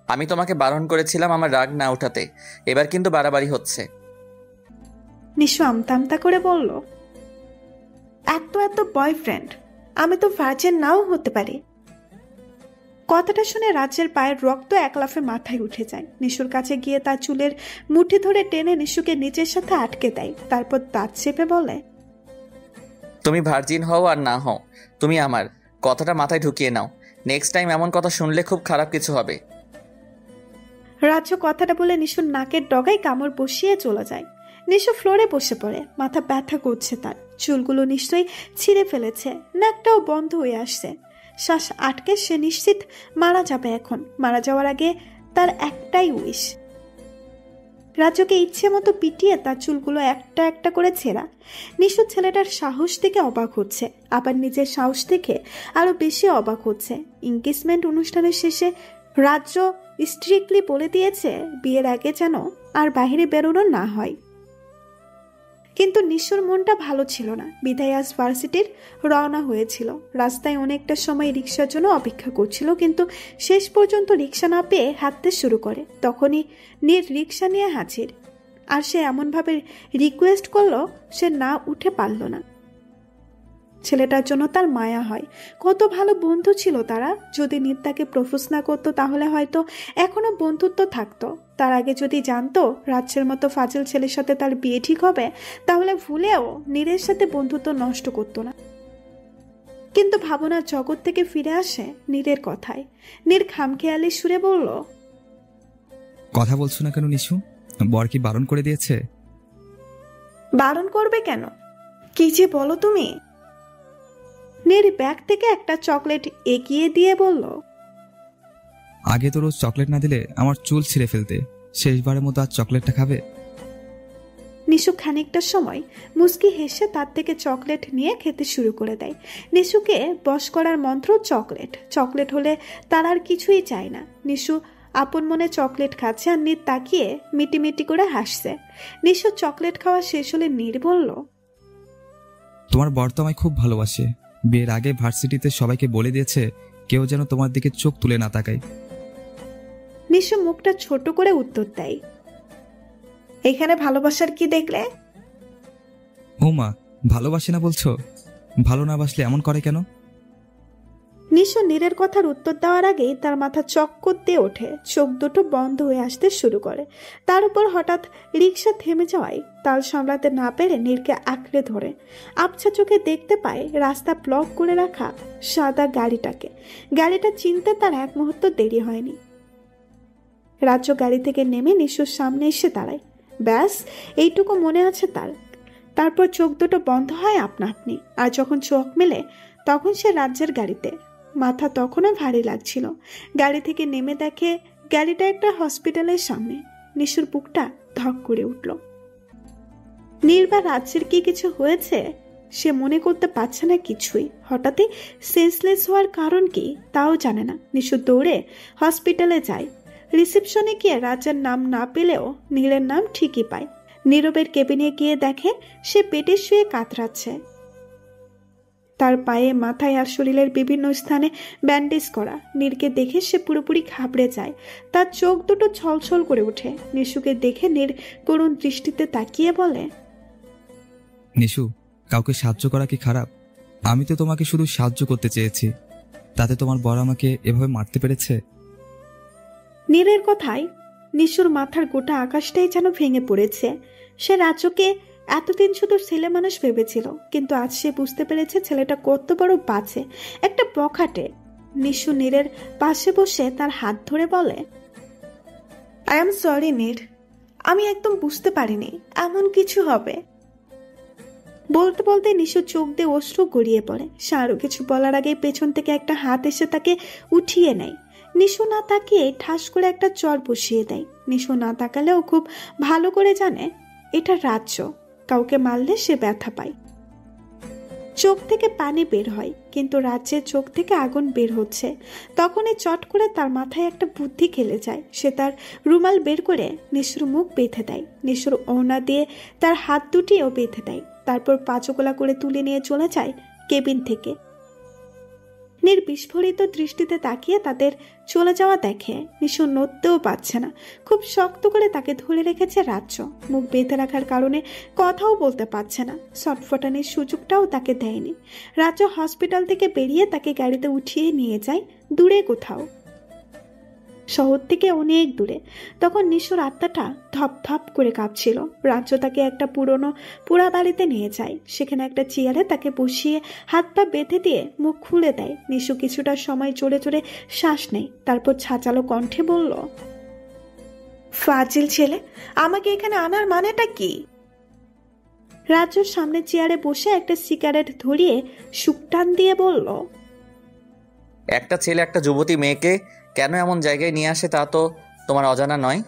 আমি তোমাকে বারণ করেছিলাম আমার রাগ না উঠাতে, এবার কিন্তু বাড়াবাড়ি হচ্ছে। নিশু আমতা আমতা করে বলল, এত এত বয়ফ্রেন্ড, আমি তো ভার্জিন নাও হতে পারি। কথাটা শুনে রাজ্যের পায়ের রক্ত এক লাফে মাথায় উঠে যায়। নিশুর কাছে গিয়ে তার চুলের মুঠি ধরে টেনে নিশুকে নিজের সাথে আটকে দেয়। তারপর দাঁত চেপে বলে, তুমি ভার্জিন হও আর না হও, তুমি আমার কথাটা মাথায় ঢুকিয়ে নাও। নেক্সট টাইম এমন কথা শুনলে খুব খারাপ কিছু হবে। রাজ্য কথাটা বলে নিশুর নাকের ডগায় কামড় বসিয়ে চলে যায়। নিশু ফ্লোরে বসে পড়ে। মাথা ব্যথা করছে তার। চুলগুলো নিশ্চয়ই ছিঁড়ে ফেলেছে, নাকটাও বন্ধ হয়ে আসছে। শ্বাস আটকে সে নিশ্চিত মারা যাবে এখন। মারা যাওয়ার আগে তার একটাই উইশ, রাজ্যকে ইচ্ছে মতো পিটিয়ে তার চুলগুলো একটা একটা করে ছেঁড়া। নিশু ছেলেটার সাহস দেখে অবাক হচ্ছে, আবার নিজের সাহস দেখে আরো বেশি অবাক হচ্ছে। এনগেজমেন্ট অনুষ্ঠানের শেষে রাজ্য স্ট্রিক্টলি বলে দিয়েছে বিয়ের আগে যেন আর বাইরে বেরোনো না হয়। কিন্তু নিশুর মনটা ভালো ছিল না। বিদায় আজ ভার্সিটির রওনা হয়েছিল। রাস্তায় অনেকটা সময় রিক্সার জন্য অপেক্ষা করছিল, কিন্তু শেষ পর্যন্ত রিক্সা না পেয়ে হাঁটতে শুরু করে। তখনই নীর রিক্সা নিয়ে হাজির। আর সে এমনভাবে রিকোয়েস্ট করলো, সে না উঠে পারল না। ছেলেটার জন্য তার মায়া হয়। কত ভালো বন্ধু ছিল তারা। যদি নীর তাকে প্রপোজ না করতো তাহলে হয়তো এখনো বন্ধুত্ব থাকতো। তার আগে যদি জানতো রাজ্যের মতো ফাজিল ছেলের সাথে তার বিয়ে ঠিক হবে, তাহলে ভুলেও নীরের সাথে বন্ধুত্ব নষ্ট করতো না। কিন্তু ভাবনার জগৎ থেকে ফিরে আসে নীরের কথায়। নীর খামখেয়ালি সুরে বলল, কথা বলছো না কেন নিশু? বর কি বারণ করে দিয়েছে? বারণ করবে কেন? কি যে বলো তুমি। নীর ব্যাগ থেকে একটা চকলেট এগিয়ে দিয়ে বলল, আগে তো রোজ চকলেট না দিলে আমার চুল ছিঁড়ে ফেলতে, শেষবারের মতো আজ চকলেটটা খাবে? নিশু খানিকটা সময় মুস্কি হেসে তার থেকে চকলেট নিয়ে খেতে শুরু করে দেয়। নিশুকে বশ করার মন্ত্র চকলেট। চকলেট হলে তার আর কিছুই চায় না। নিশু আপন মনে চকলেট খাচ্ছে আর নীর তাকিয়ে মিটিমিটি করে হাসছে। নিশু চকলেট খাওয়া শেষ হলে নীর বলল, তোমার বর তো আমায় খুব ভালোবাসে। বিয়ের আগে ভার্সিটিতে সবাইকে বলে দিয়েছে কেউ যেন তোমার দিকে চোখ তুলে না তাকায়। নিশু মুখটা ছোট করে উত্তর দেয়, এখানে ভালোবাসার কি দেখলে? ও মা, ভালোবাসে না বলছো? ভালো না বাসলে এমন করে কেন? নিশু নীরের কথার উত্তর দেওয়ার আগেই তার মাথা চক্কর দিয়ে ওঠে, চোখ দুটো বন্ধ হয়ে আসতে শুরু করে। তার উপর হঠাৎ রিক্সা থেমে যাওয়ায় তাল সামলাতে না পেরে নীরকে আঁকড়ে ধরে। আবছা চোখে দেখতে পায় রাস্তা ব্লক করে রাখা সাদা গাড়িটাকে। গাড়িটা চিনতে তার এক মুহূর্ত দেরি হয়নি। রাজ্য গাড়ি থেকে নেমে নিশুর সামনে এসে দাঁড়ায়। ব্যাস এইটুকু মনে আছে তার। তারপর চোখ দুটো বন্ধ হয় আপনা আপনি। আর যখন চোখ মেলে তখন সে রাজ্যের গাড়িতে। মাথা তখনও ভারী লাগছিল। গাড়ি থেকে নেমে দেখে গাড়িটা একটা হসপিটালের সামনে। নিশুর বুকটা ধক করে উঠল। নীর বা রাজ্যের কি কিছু হয়েছে সে মনে করতে পারছে না কিছুই। হঠাৎই সেন্সলেস হওয়ার কারণ কি তাও জানে না। নিশু দৌড়ে হসপিটালে যায়। রিসেপশনে গিয়ে রাজ্যের নাম না পেলেও নীলের নাম ঠিকই পায়। নীরবের কেবিনে গিয়ে দেখে সে পেটে শুয়ে কাতরাচ্ছে। তার পায়ে, মাথায় আর শরীরের বিভিন্ন স্থানে ব্যান্ডেজ করা। নীরকে দেখে সে পুরোপুরি ঘাবড়ে যায়। তার চোখ দুটো ছলছল করে ওঠে। নিশুকে দেখে নীর করুণ দৃষ্টিতে তাকিয়ে বলে, নিশু, কাউকে সাহায্য করা কি খারাপ? আমি তো তোমাকে শুধু সাহায্য করতে চেয়েছি, তাতে তোমার বর আমাকে এভাবে মারতে পেরেছে? নীরের কথায় নিশুর মাথার গোটা আকাশটাই যেন ভেঙে পড়েছে। সে রাজ্যকে এতদিন শুধু ছেলে মানুষ ভেবেছিল, কিন্তু আজ সে বুঝতে পেরেছে ছেলেটা কত বড় বাজে, একটা বখাটে। নিশু নীরের পাশে বসে তার হাত ধরে বলে, আই এম সরি নীর, আমি একদম বুঝতে পারিনি এমন কিছু হবে। বলতে বলতে নিশু চোখ দিয়ে অশ্রু গড়িয়ে পড়ে। সে আরো কিছু বলার আগে পেছন থেকে একটা হাত এসে তাকে উঠিয়ে নেয়। নিশু না তাকিয়ে ঠাস করে একটা চর বসিয়ে দেয়। নিশু না তাকালেও খুব ভালো করে জানে এটা রাজ্য। কাউকে মারলে সে ব্যথা পায়। চোখ থেকে পানি বের হয়, কিন্তু রাজ্যের চোখ থেকে আগুন বের হচ্ছে। তখনই চট করে তার মাথায় একটা বুদ্ধি খেলে যায়। সে তার রুমাল বের করে নিশুর মুখ বেঁধে দেয়। নিশুর ওড়না দিয়ে তার হাত দুটিও বেঁধে দেয়। তারপর পাঁচকোলা করে তুলে নিয়ে চলে যায় কেবিন থেকে। নীর বিস্ফোরিত দৃষ্টিতে তাকিয়ে তাদের চলে যাওয়া দেখে। নিশু নড়তেও পারছে না। খুব শক্ত করে তাকে ধরে রেখেছে রাজ্য। মুখ বেঁধে রাখার কারণে কথাও বলতে পারছে না। ছটফটানির সুযোগটাও তাকে দেয়নি। রাজ্য হসপিটাল থেকে বেরিয়ে তাকে গাড়িতে উঠিয়ে নিয়ে যায় দূরে কোথাও, শহর থেকে অনেক দূরে। তখন নিশুর আত্মাটা ধপ ধপ করে কাঁপছিল। রাজ্য তাকে একটা পুরনো পোড়া বাড়িতে নিয়ে যায়। সেখানে একটা চেয়ারে তাকে বসিয়ে হাত পা বেঁধে দিয়ে মুখ খুলে দেয়। নিশু কিছুটা সময় জোরে জোরে শ্বাস নেয়। তারপর ছাচালো কণ্ঠে বলল, ফাজিল ছেলে, আমাকে এখানে আনার মানেটা কি? রাজ্যর সামনে চেয়ারে বসে একটা সিগারেট ধরিয়ে সুকটান দিয়ে বলল, একটা ছেলে একটা যুবতী মেয়েকে কেন এমন জায়গায় নিয়ে আসে তা তো তোমার অজানা নয়।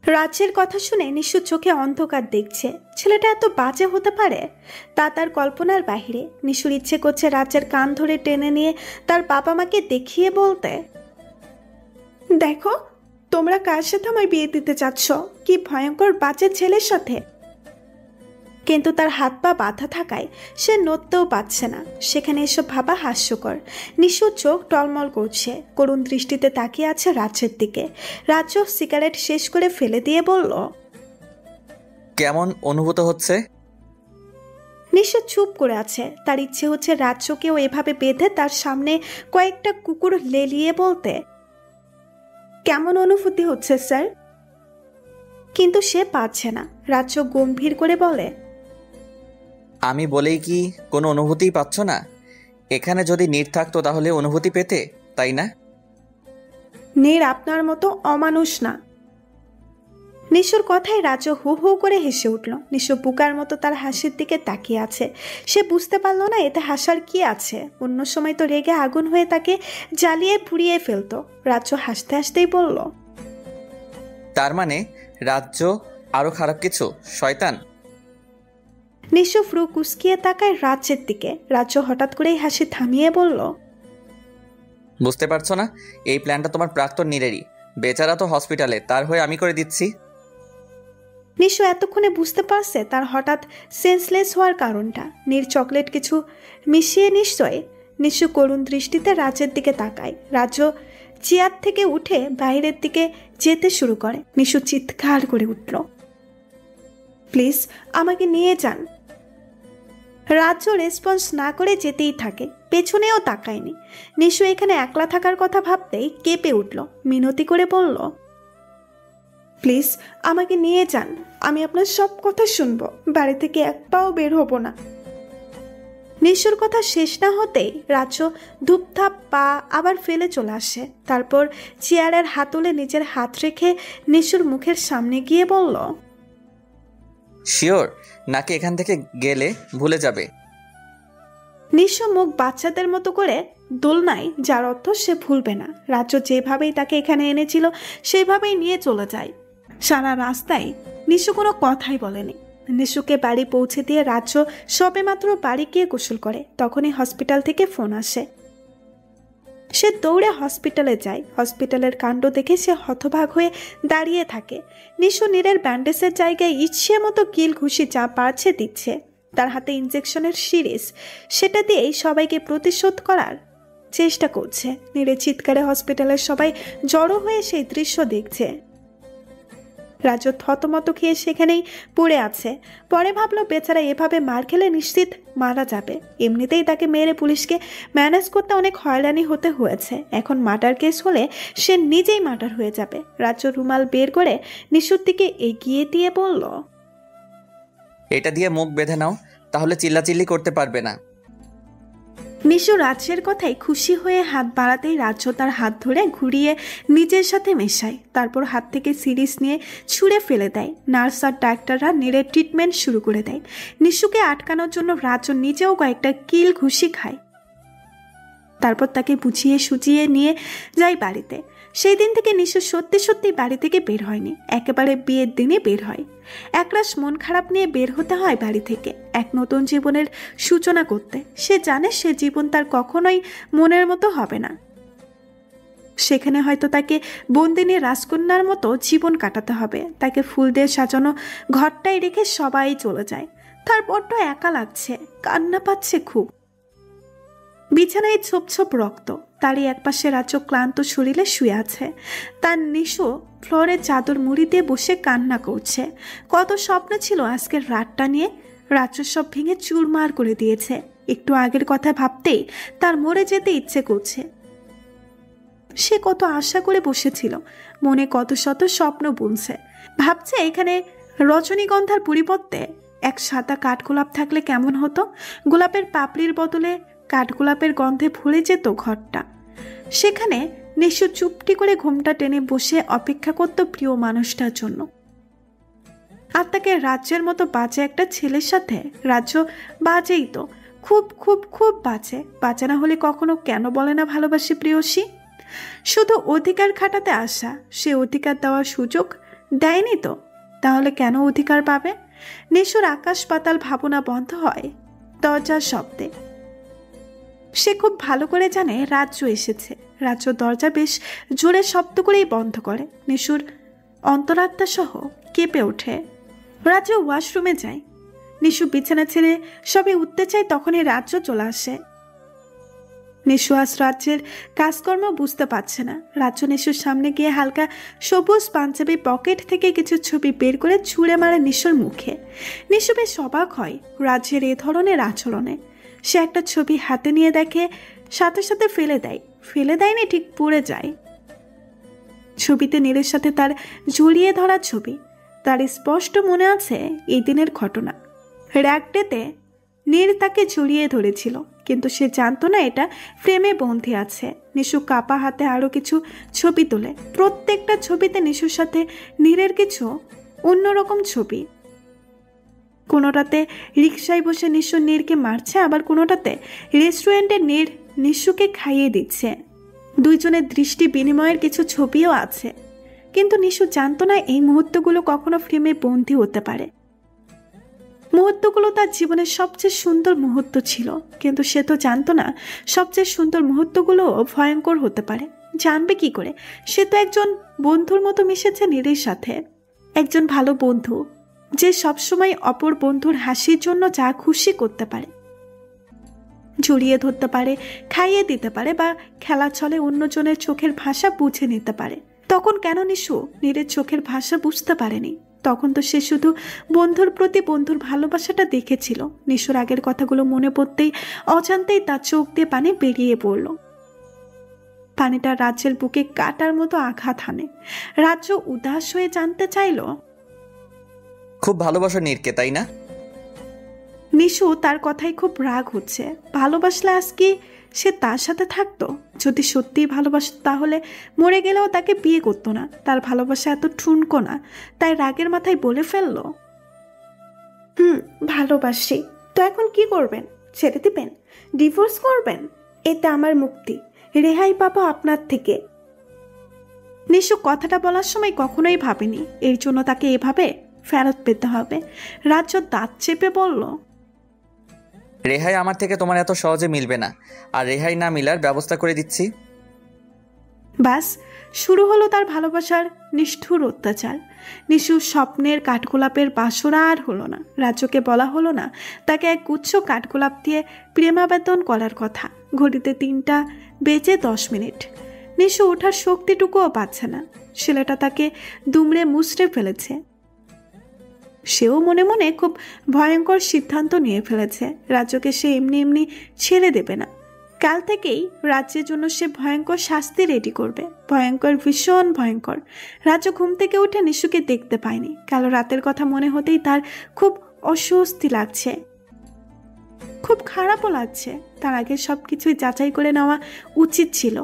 রাজ্যের কথা শুনে নিশু চোখে অন্ধকার দেখছে। ছেলেটা এত বাজে হতে পারে তা তার কল্পনার বাহিরে। নিশুর ইচ্ছে করছে রাজ্যের কান ধরে টেনে নিয়ে তার বাবা মাকে দেখিয়ে বলতে, দেখো তোমরা কার সাথে আমায় বিয়ে দিতে চাচ্ছ, কি ভয়ঙ্কর বাজে ছেলের সাথে। কিন্তু তার হাত পা বাঁধা থাকায় সে নড়তেও পারছে না। সেখানে এসব ভাবা হাস্যকর। নিশু চোখ টলমল করছে, করুণ দৃষ্টিতে তাকিয়ে আছে রাজ্যের দিকে। রাজ্য সিগারেট শেষ করে ফেলে দিয়ে বলল, কেমন অনুভূত হচ্ছে? নিশু চুপ করে আছে। তার ইচ্ছে হচ্ছে রাজ্যকেও এভাবে বেঁধে তার সামনে কয়েকটা কুকুর লেলিয়ে বলতে, কেমন অনুভূতি হচ্ছে স্যার? কিন্তু সে পারছে না। রাজ্য গম্ভীর করে বলে, আমি বলেই কি কোনো অনুভূতিই পাচ্ছ না? এখানে যদি নীর থাকতো তাহলে অনুভূতি পেতে, তাই না? নীর আপনার মতো অমানুষ না। নিশুর কথায় রাজ্য হু হু করে হেসে উঠল। নিশু বুকার মতো তার হাসির দিকে তাকিয়ে আছে। সে বুঝতে পারল না এতে হাসার কি আছে। অন্য সময় তো রেগে আগুন হয়ে তাকে জ্বালিয়ে পুড়িয়ে ফেলতো। রাজ্য হাসতে হাসতেই বলল, তার মানে রাজ্য আরো খারাপ কিছু, শয়তান? নিশু ফ্রু কুসকিয়ে তাকায় রাজ্যের দিকে। রাজ্য হঠাৎ করেই হাসি থামিয়ে বলল, বুঝতে পারছো না? এই প্ল্যানটা তোমার প্রাক্তন নীরেরই। বেচারা তো হসপিটালে, তার হয়ে আমি করে দিচ্ছি। নিশু এতক্ষণে বুঝতে পারছে তার হঠাৎ সেন্সলেস হওয়ার কারণটা। নীর চকলেট কিছু মিশিয়ে নিশ্চয়। নিশু করুণ দৃষ্টিতে রাজ্যের দিকে তাকায়। রাজ্য চেয়ার থেকে উঠে বাইরের দিকে যেতে শুরু করে। নিশু চিৎকার করে উঠল, প্লিজ আমাকে নিয়ে যান। রাজ্য রেসপন্স না করে যেতেই থাকে, পেছনেও তাকায়নি। নিশু এখানে একলা থাকার কথা ভাবতেই কেঁপে উঠল, মিনতি করে বলল, প্লিজ আমাকে নিয়ে যান, আমি আপনার সব কথা শুনবো, বাড়ি থেকে এক পাও বের হব না। নিশুর কথা শেষ না হতেই রাজ্য ধূপধাপ পা আবার ফেলে চলে আসে। তারপর চেয়ারের হাতলে নিজের হাত রেখে নিশুর মুখের সামনে গিয়ে বলল, শিওর নাকি এখান থেকে গেলে ভুলে যাবে? নিশু মুখ বাচ্চাদের মতো করে দোলনায়, যার অর্থ সে ভুলবে না। রাজ্য যেভাবেই তাকে এখানে এনেছিল সেইভাবেই নিয়ে চলে যায়। সারা রাস্তায় নিশু কোনো কথাই বলেনি। নিশুকে বাড়ি পৌঁছে দিয়ে রাজ্য সবেমাত্র বাড়ি গিয়ে গোসল করে, তখনই হসপিটাল থেকে ফোন আসে। সে দৌড়ে হসপিটালে যায়। হসপিটালের কাণ্ড দেখে সে হতবাক হয়ে দাঁড়িয়ে থাকে। নিশু নীরের ব্যান্ডেজের জায়গায় ইচ্ছে মতো কিল ঘুষি যা পারছে দিচ্ছে। তার হাতে ইনজেকশনের সিরিজ, সেটা দিয়েই সবাইকে প্রতিশোধ করার চেষ্টা করছে। নীরের চিৎকারে হসপিটালের সবাই জড়ো হয়ে সেই দৃশ্য দেখছে। রাজ্য থতমত খেয়ে সেখানেই পড়ে আছে। পরে ভাবলো বেচারা এভাবে মার খেলে নিশ্চিত মারা যাবে। এমনিতেই তাকে মেরে পুলিশকে ম্যানেজ করতে অনেক হয়রানি হতে হয়েছে, এখন মার্ডার কেস হলে সে নিজেই মার্ডার হয়ে যাবে। রাজ্য রুমাল বের করে নিশুর দিকে এগিয়ে দিয়ে বলল, এটা দিয়ে মুখ বেঁধে নাও, তাহলে চিল্লাচিল্লি করতে পারবে না। নিশু রাজ্যের কথায় খুশি হয়ে হাত বাড়াতেই রাজ্য তার হাত ধরে ঘুরিয়ে নিজের সাথে মেশায়। তারপর হাত থেকে সিরিজ নিয়ে ছুঁড়ে ফেলে দেয়। নার্স আর ডাক্তাররা নীরের ট্রিটমেন্ট শুরু করে দেয়। নিশুকে আটকানোর জন্য রাজ্য নিজেও কয়েকটা কিল ঘুষি খায়। তারপর তাকে বুঝিয়ে সুজিয়ে নিয়ে যায় বাড়িতে। সেই দিন থেকে নিশু সত্যি সত্যি বাড়ি থেকে বের হয়নি, একেবারে বিয়ের দিনে বের হয়। একরাশ মন খারাপ নিয়ে বের হতে হয় বাড়ি থেকে, এক নতুন জীবনের সূচনা করতে। সে জানে সে জীবন তার কখনোই মনের মতো হবে না। সেখানে হয়তো তাকে বন্দিনী রাজকন্যার মতো জীবন কাটাতে হবে। তাকে ফুল দিয়ে সাজানো ঘরটায় রেখে সবাই চলে যায়। তার বড্ড একা লাগছে, কান্না পাচ্ছে খুব। বিছানায় ছোপ ছোপ রক্ত, তারই একপাশে রাজ্য ক্লান্ত শরীরে শুয়ে আছে। তার নিশু ফ্লোরে চাদর মুড়ি দিয়ে বসে কান্না করছে। কত স্বপ্ন ছিল আজকের রাতটা নিয়ে, রাজ্য সব ভেঙে চুরমার করে দিয়েছে। একটু আগের কথা ভাবতেই তার মরে যেতে ইচ্ছে করছে। সে কত আশা করে বসেছিল, মনে কত শত স্বপ্ন বুনছে। ভাবছে এখানে রজনীগন্ধার পরিবর্তে এক সাদা কাঠগোলাপ থাকলে কেমন হতো। গোলাপের পাপড়ির বদলে কাঠগোলাপের গন্ধে ভরে যেত ঘরটা। সেখানে নিশু চুপটি করে ঘুমটা টেনে বসে অপেক্ষা করত প্রিয় মানুষটার জন্য। আর তাকে রাজ্যের মতো বাজে একটা ছেলের সাথে, রাজ্য বাজেই তো, খুব খুব খুব বাজে। বাজে না হলে কখনো কেন বলে না ভালোবাসি প্রিয়সী? শুধু অধিকার খাটাতে আসা, সে অধিকার দেওয়ার সুযোগ দেয়নি তো, তাহলে কেন অধিকার পাবে? নিশুর আকাশ পাতাল ভাবনা বন্ধ হয় দরজার শব্দে। সে খুব ভালো করে জানে রাজ্য এসেছে। রাজ্য দরজা বেশ জোরে শব্দ করেই বন্ধ করে। নিশুর অন্তরাত্মা সহ কেঁপে ওঠে। রাজ্য ওয়াশরুমে যায়। নিশু বিছানা ছেড়ে সবে উঠতে চায়, তখনই রাজ্য চলে আসে। নিশু আজ রাজ্যের কাজকর্ম বুঝতে পারছে না। রাজ্য নিশুর সামনে গিয়ে হালকা সবুজ পাঞ্জাবি পকেট থেকে কিছু ছবি বের করে ছুঁড়ে মারে নিশুর মুখে। নিশু বেশ অবাক হয় রাজ্যের এ ধরনের আচরণে। সে একটা ছবি হাতে নিয়ে দেখে, সাথে সাথে ফেলে দেয়। ফেলে দেয়নি, ঠিক পড়ে যায়। ছবিতে নীরের সাথে তার জড়িয়ে ধরা ছবি। তার স্পষ্ট মনে আছে এই দিনের ঘটনা। র্যাক ডেতে নীর তাকে জড়িয়ে ধরেছিল। কিন্তু সে জানতো না এটা ফ্রেমে বন্দী আছে। নিশু কাপা হাতে আরো কিছু ছবি তোলে। প্রত্যেকটা ছবিতে নিশুর সাথে নীরের কিছু অন্যরকম ছবি। কোনোটাতে রিকশায় বসে নিশু নীরকে মারছে, আবার কোনোটাতে রেস্টুরেন্টে নীর নিশুকে খাইয়ে দিচ্ছে। দুইজনের দৃষ্টি বিনিময়ের কিছু ছবিও আছে, কিন্তু নিশু জানতো না এই মুহূর্তগুলো কখনো ফ্রেমে বন্দী হতে পারে। মুহূর্তগুলো তার জীবনের সবচেয়ে সুন্দর মুহূর্ত ছিল, কিন্তু সে তো জানতো না সবচেয়ে সুন্দর মুহূর্তগুলো ভয়ঙ্কর হতে পারে। জানবে কি করে? সে তো একজন বন্ধুর মতো মিশেছে নীরের সাথে, একজন ভালো বন্ধু যে সবসময় অপর বন্ধুর হাসির জন্য যা খুশি করতে পারে, জড়িয়ে ধরতে পারে, খাইয়ে দিতে পারে, বা খেলা ছলে অন্যজনের চোখের ভাষা বুঝে নিতে পারে। তখন কেন নিশু নীরের চোখের ভাষা বুঝতে পারেনি? তখন তো সে শুধু বন্ধুর প্রতি বন্ধুর ভালোবাসাটা দেখেছিল। নিশুর আগের কথাগুলো মনে পড়তেই অজান্তেই তার চোখ দিয়ে পানি বেরিয়ে পড়ল। পানিটা রাজ্যের বুকে কাটার মতো আঘাত হানে। রাজ্য উদাস হয়ে জানতে চাইল, খুব ভালোবাসো নীরকে, তাই না? নিশু তার কথাই খুব রাগ হচ্ছে। ভালোবাসলে আজ কি সে তার সাথে থাকতো? যদি সত্যিই ভালোবাসত তাহলে মরে গেলেও তাকে বিয়ে করতো না। তার ভালোবাসা এত ঠুনকো না, তাই রাগের মাথায় বলে ফেলল, ভালোবাসি। তো এখন কি করবেন? ছেড়ে দিবেন? ডিভোর্স করবেন? এতে আমার মুক্তি, রেহাই পাবো আপনার থেকে। নিশু কথাটা বলার সময় কখনোই ভাবেনি এর জন্য তাকে এভাবে ফেরত পেতে হবে। রাজ্য দাঁত চেপে বলল, রেহাই আমার থেকে তোমার এত সহজে মিলবে না, আর রেহাই না মিলার ব্যবস্থা করে দিচ্ছি। ব্যাস শুরু হলো তার ভালোবাসার নিষ্ঠুর অত্যাচার। নিশুর স্বপ্নের কাঠগোলাপের বাসরা আর হলো না। রাজ্যকে বলা হলো না তাকে এক গুচ্ছ কাঠগোলাপ দিয়ে প্রেমাবেদন করার কথা। ঘড়িতে 3:10 নিশু ওঠার শক্তিটুকুও পাচ্ছে না। ছেলেটা তাকে দুমড়ে মুচড়ে ফেলেছে। সেও মনে মনে খুব ভয়ঙ্কর সিদ্ধান্ত নিয়ে ফেলেছে। রাজ্যকে সে এমনি এমনি ছেড়ে দেবে না। কাল থেকেই রাজ্যের জন্য সে ভয়ঙ্কর শাস্তি রেডি করবে। ভয়ঙ্কর, ভীষণ ভয়ঙ্কর। রাজ্য ঘুম থেকে উঠে নিশুকে দেখতে পায়নি। কাল রাতের কথা মনে হতেই তার খুব অস্বস্তি লাগছে, খুব খারাপও লাগছে। তার আগে সবকিছুই যাচাই করে নেওয়া উচিত ছিল।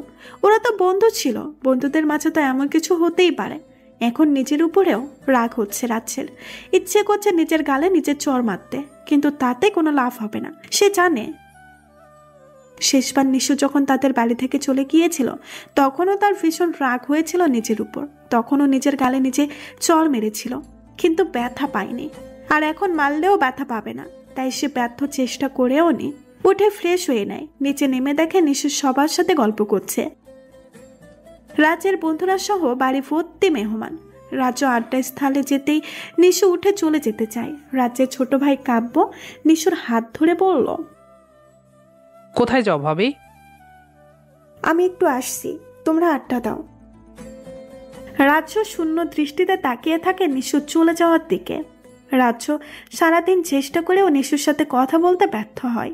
ওরা তো বন্ধু ছিল, বন্ধুদের মাঝে তো এমন কিছু হতেই পারে। এখন নিজের উপরেও রাগ হচ্ছে রাজ্যের। ইচ্ছে করছে নিজের গালে নিজের চড় মারতে, কিন্তু তাতে কোনো লাভ হবে না। সে জানে শেষবার নিশু যখন তাদের বাড়ি থেকে চলে গিয়েছিল তখনও তার ভীষণ রাগ হয়েছিল নিজের উপর। তখনও নিজের গালে নিজে চড় মেরেছিল, কিন্তু ব্যথা পায়নি। আর এখন মারলেও ব্যথা পাবে না, তাই সে ব্যর্থ চেষ্টা করেও নি। উঠে ফ্রেশ হয়ে নেয়। নিচে নেমে দেখে নিশু সবার সাথে গল্প করছে। রাজ্যের বন্ধুরা সহ বাড়ি ভর্তি মেহমান। রাজ্য আড্ডা স্থলে যেতেই নিশু উঠে চলে যেতে চায়। রাজ্যের ছোট ভাই কাব্য নিশুর হাত ধরে বলল, কোথায় যাও ভাবি? আমি একটু আসছি, তোমরা আড্ডা দাও। রাজ্য শূন্য দৃষ্টিতে তাকিয়ে থাকে নিশুর চলে যাওয়ার দিকে। রাজ্য সারাদিন চেষ্টা করেও নিশুর সাথে কথা বলতে ব্যর্থ হয়।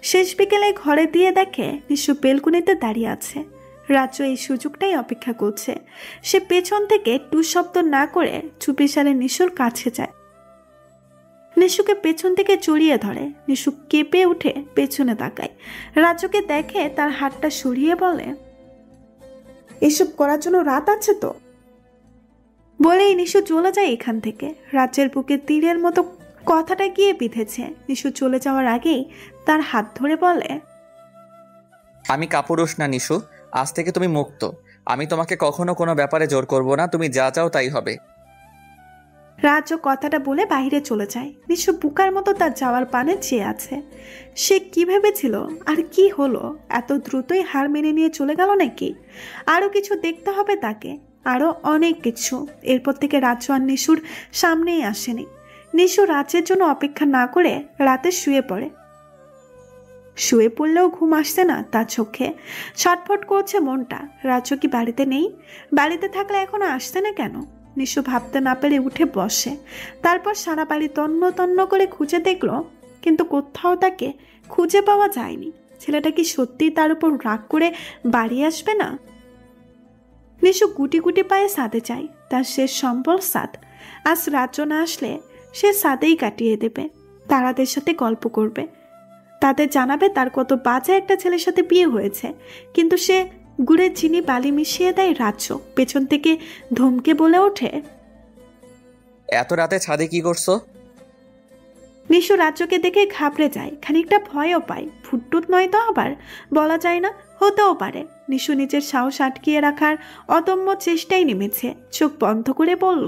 শেষ বিকেলে ঘরে দিয়ে দেখে নিশু বেলকুনিতে দাঁড়িয়ে আছে। রাজ্য এই সুযোগটাই অপেক্ষা করছে। সে পেছন থেকে টু শব্দ না করে চুপিসারে নিশুর কাছে যায়। নিশুকে পেছন থেকে জড়িয়ে ধরে। নিশু কেঁপে উঠে পেছনে তাকায়। রাজ্যকে দেখে তার হাতটা সরিয়ে বলে, এসব করার জন্য রাত আছে তো। বলেই নিশু চলে যায় এখান থেকে। রাজ্যের বুকে তীরের মতো কথাটা গিয়ে বিঁধেছে। নিশু চলে যাওয়ার আগেই তার হাত ধরে বলে, আমি কাপুরুষ না নিশু, আজ থেকে তুমি মুক্ত। আমি তোমাকে কখনো কোনো ব্যাপারে জোর করব না, তুমি যা চাও তাই হবে। রাজ্য কথাটা বলে বাইরে চলে যায়। নিশু বুকার মতো তার যাওয়ার পানে চেয়ে আছে। সে কি ভেবেছিল আর কি হলো? এত দ্রুতই হার মেনে নিয়ে চলে গেল নাকি? আরো কিছু দেখতে হবে তাকে, আরো অনেক কিছু। এরপর থেকে রাজ্য আর নিশুর সামনেই আসেনি। নিশু রাজ্যের জন্য অপেক্ষা না করে রাতে শুয়ে পড়ে। শুয়ে পড়লেও ঘুম আসছে না তার চোখে। ছটফট করছে মনটা। রাজ্য কি বাড়িতে নেই? বাড়িতে থাকলে এখনো আসছে না কেন? নিশু ভাবতে না পেরে উঠে বসে। তারপর সারা বাড়ি তন্ন তন্ন করে খুঁজে দেখলো, কিন্তু কোথাও তাকে খুঁজে পাওয়া যায়নি। ছেলেটা কি সত্যিই তার উপর রাগ করে বাড়ি আসবে না? নিশু গুটি গুটি পায়ে সাদে যায়। তার শেষ সম্বল সাদ। আজ রাজ্য না আসলে সে সাদেই কাটিয়ে দেবে। তারাদের সাথে গল্প করবে। তাদের জানাবে তার কত বাজে একটা ছেলের সাথে বিয়ে হয়েছে, কিন্তু সে গুড়ের চিনি বালি মিশিয়ে দেয় রাজ্য। পেছন থেকে ধমকে বলে ওঠে, এত রাতে ছাদে কি করছো? নিশু রাজ্যকে দেখে ঘাবড়ে যায়, খানিকটা ভয়ও পায়। ফুটটুট নয় তো আবার, বলা যায় না, হতেও পারে। নিশু নিজের সাহস আটকিয়ে রাখার অদম্য চেষ্টায় নেমেছে। চোখ বন্ধ করে বলল,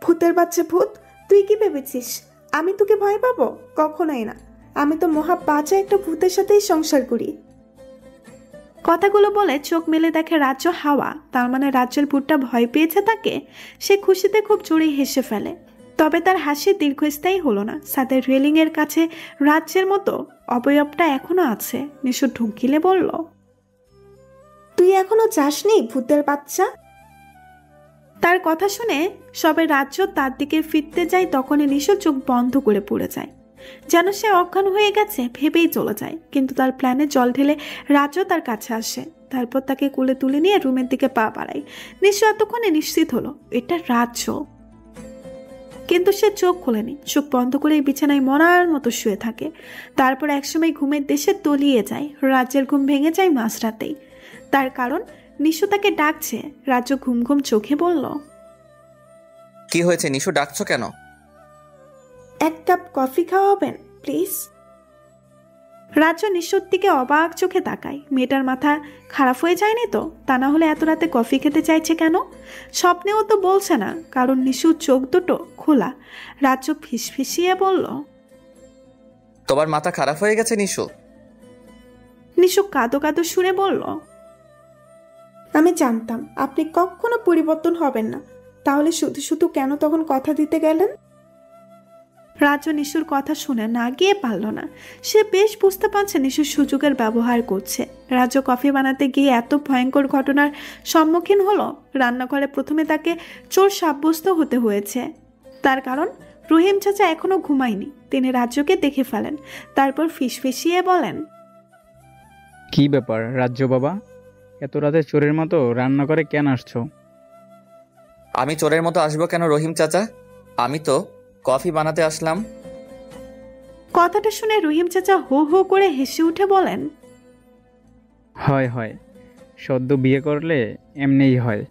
ভূতের বাচ্চা ভূত, তুই কি ভেবেছিস আমি তোকে ভয় পাবো? কখনোই না। আমি তো মহা বাজে একটা ভূতের সাথেই সংসার করি। কথাগুলো বলে চোখ মেলে দেখে রাজ্য হাওয়া। তার মানে রাজ্যের ভূতটা ভয় পেয়েছে তাকে। সে খুশিতে খুব জোরে হেসে ফেলে। তবে তার হাসি দীর্ঘস্থায়ী হলো না। ছাদের রেলিং এর কাছে রাজ্যের মতো অবয়বটা এখনো আছে। নিশু ঢুক গিলে বলল, তুই এখনো যাসনি ভূতের বাচ্চা? তার কথা শুনে সবে রাজ্য তার দিকে ফিরতে যায়, তখনই নিশু চোখ বন্ধ করে পড়ে যায়, যেন সে অজ্ঞান হয়ে গেছে ভেবেই চলে যায়। কিন্তু তার প্ল্যানে জল ঢেলে রাজ্য তার কাছে আসে। তারপর তাকে কোলে তুলে নিয়ে রুমের দিকে পা বাড়ায়। নিশু এতক্ষণে নিশ্চিত হলো এটা রাজ্য, কিন্তু সে চোখ খোলেনি। চোখ বন্ধ করে বিছানায় মরার মতো শুয়ে থাকে। তারপর একসময় ঘুমের দেশে তলিয়ে যায়। রাজ্যের ঘুম ভেঙে যায় মাঝরাতেই। তার কারণ নিশু তাকে ডাকছে। রাজ্য ঘুম ঘুম চোখে বলল, কি হয়েছে নিশু, ডাকছো কেন? এক কাপ কফি খাওয়াবেন প্লিজ? রাজ্য নিশুর দিকে অবাক চোখে তাকায়। মেয়েটার মাথা খারাপ হয়ে যায়নি তো? তা না হলে এত রাতে কফি খেতে চাইছে কেন? স্বপ্নেও তো বলছে না, কারণ নিশুর চোখ দুটো খোলা। রাজ্য ফিসফিসিয়ে বলল, তোমার মাথা খারাপ হয়ে গেছে নিশু? নিশু কাঁদো কাঁদো সুরে বলল, আমি জানতাম আপনি কখনো পরিবর্তন হবেন না, তাহলে শুধু শুধু কেন তখন কথা দিতে গেলেন? রাজ্য নিশুর কথা শুনে না গিয়ে পারল না। সে বেশ বুঝতে পারছে নিশুর সুযোগের ব্যবহার করছে। রাজ্য কফি বানাতে গিয়ে এত ভয়ঙ্কর ঘটনার সম্মুখীন হলো, রান্নাঘরে প্রথমে তাকে চোর সাব্যস্ত হতে হয়েছে। তার কারণ রহিম চাচা এখনো ঘুমায়নি। তিনি রাজ্যকে দেখে ফেলেন। তারপর ফিসফিসিয়ে বলেন, কি ব্যাপার রাজ্য বাবা, এত রাতে চোরের মতো রান্না করে কেন আসছো? আমি চোরের মতো আসবো কেন রহিম চাচা? আমি তো কফি বানাতে আসলাম। কথাটা শুনে রহিম চাচা হো হো করে হেসে উঠে বলেন, হয় হয়, সদ্য বিয়ে করলে এমনিই হয়।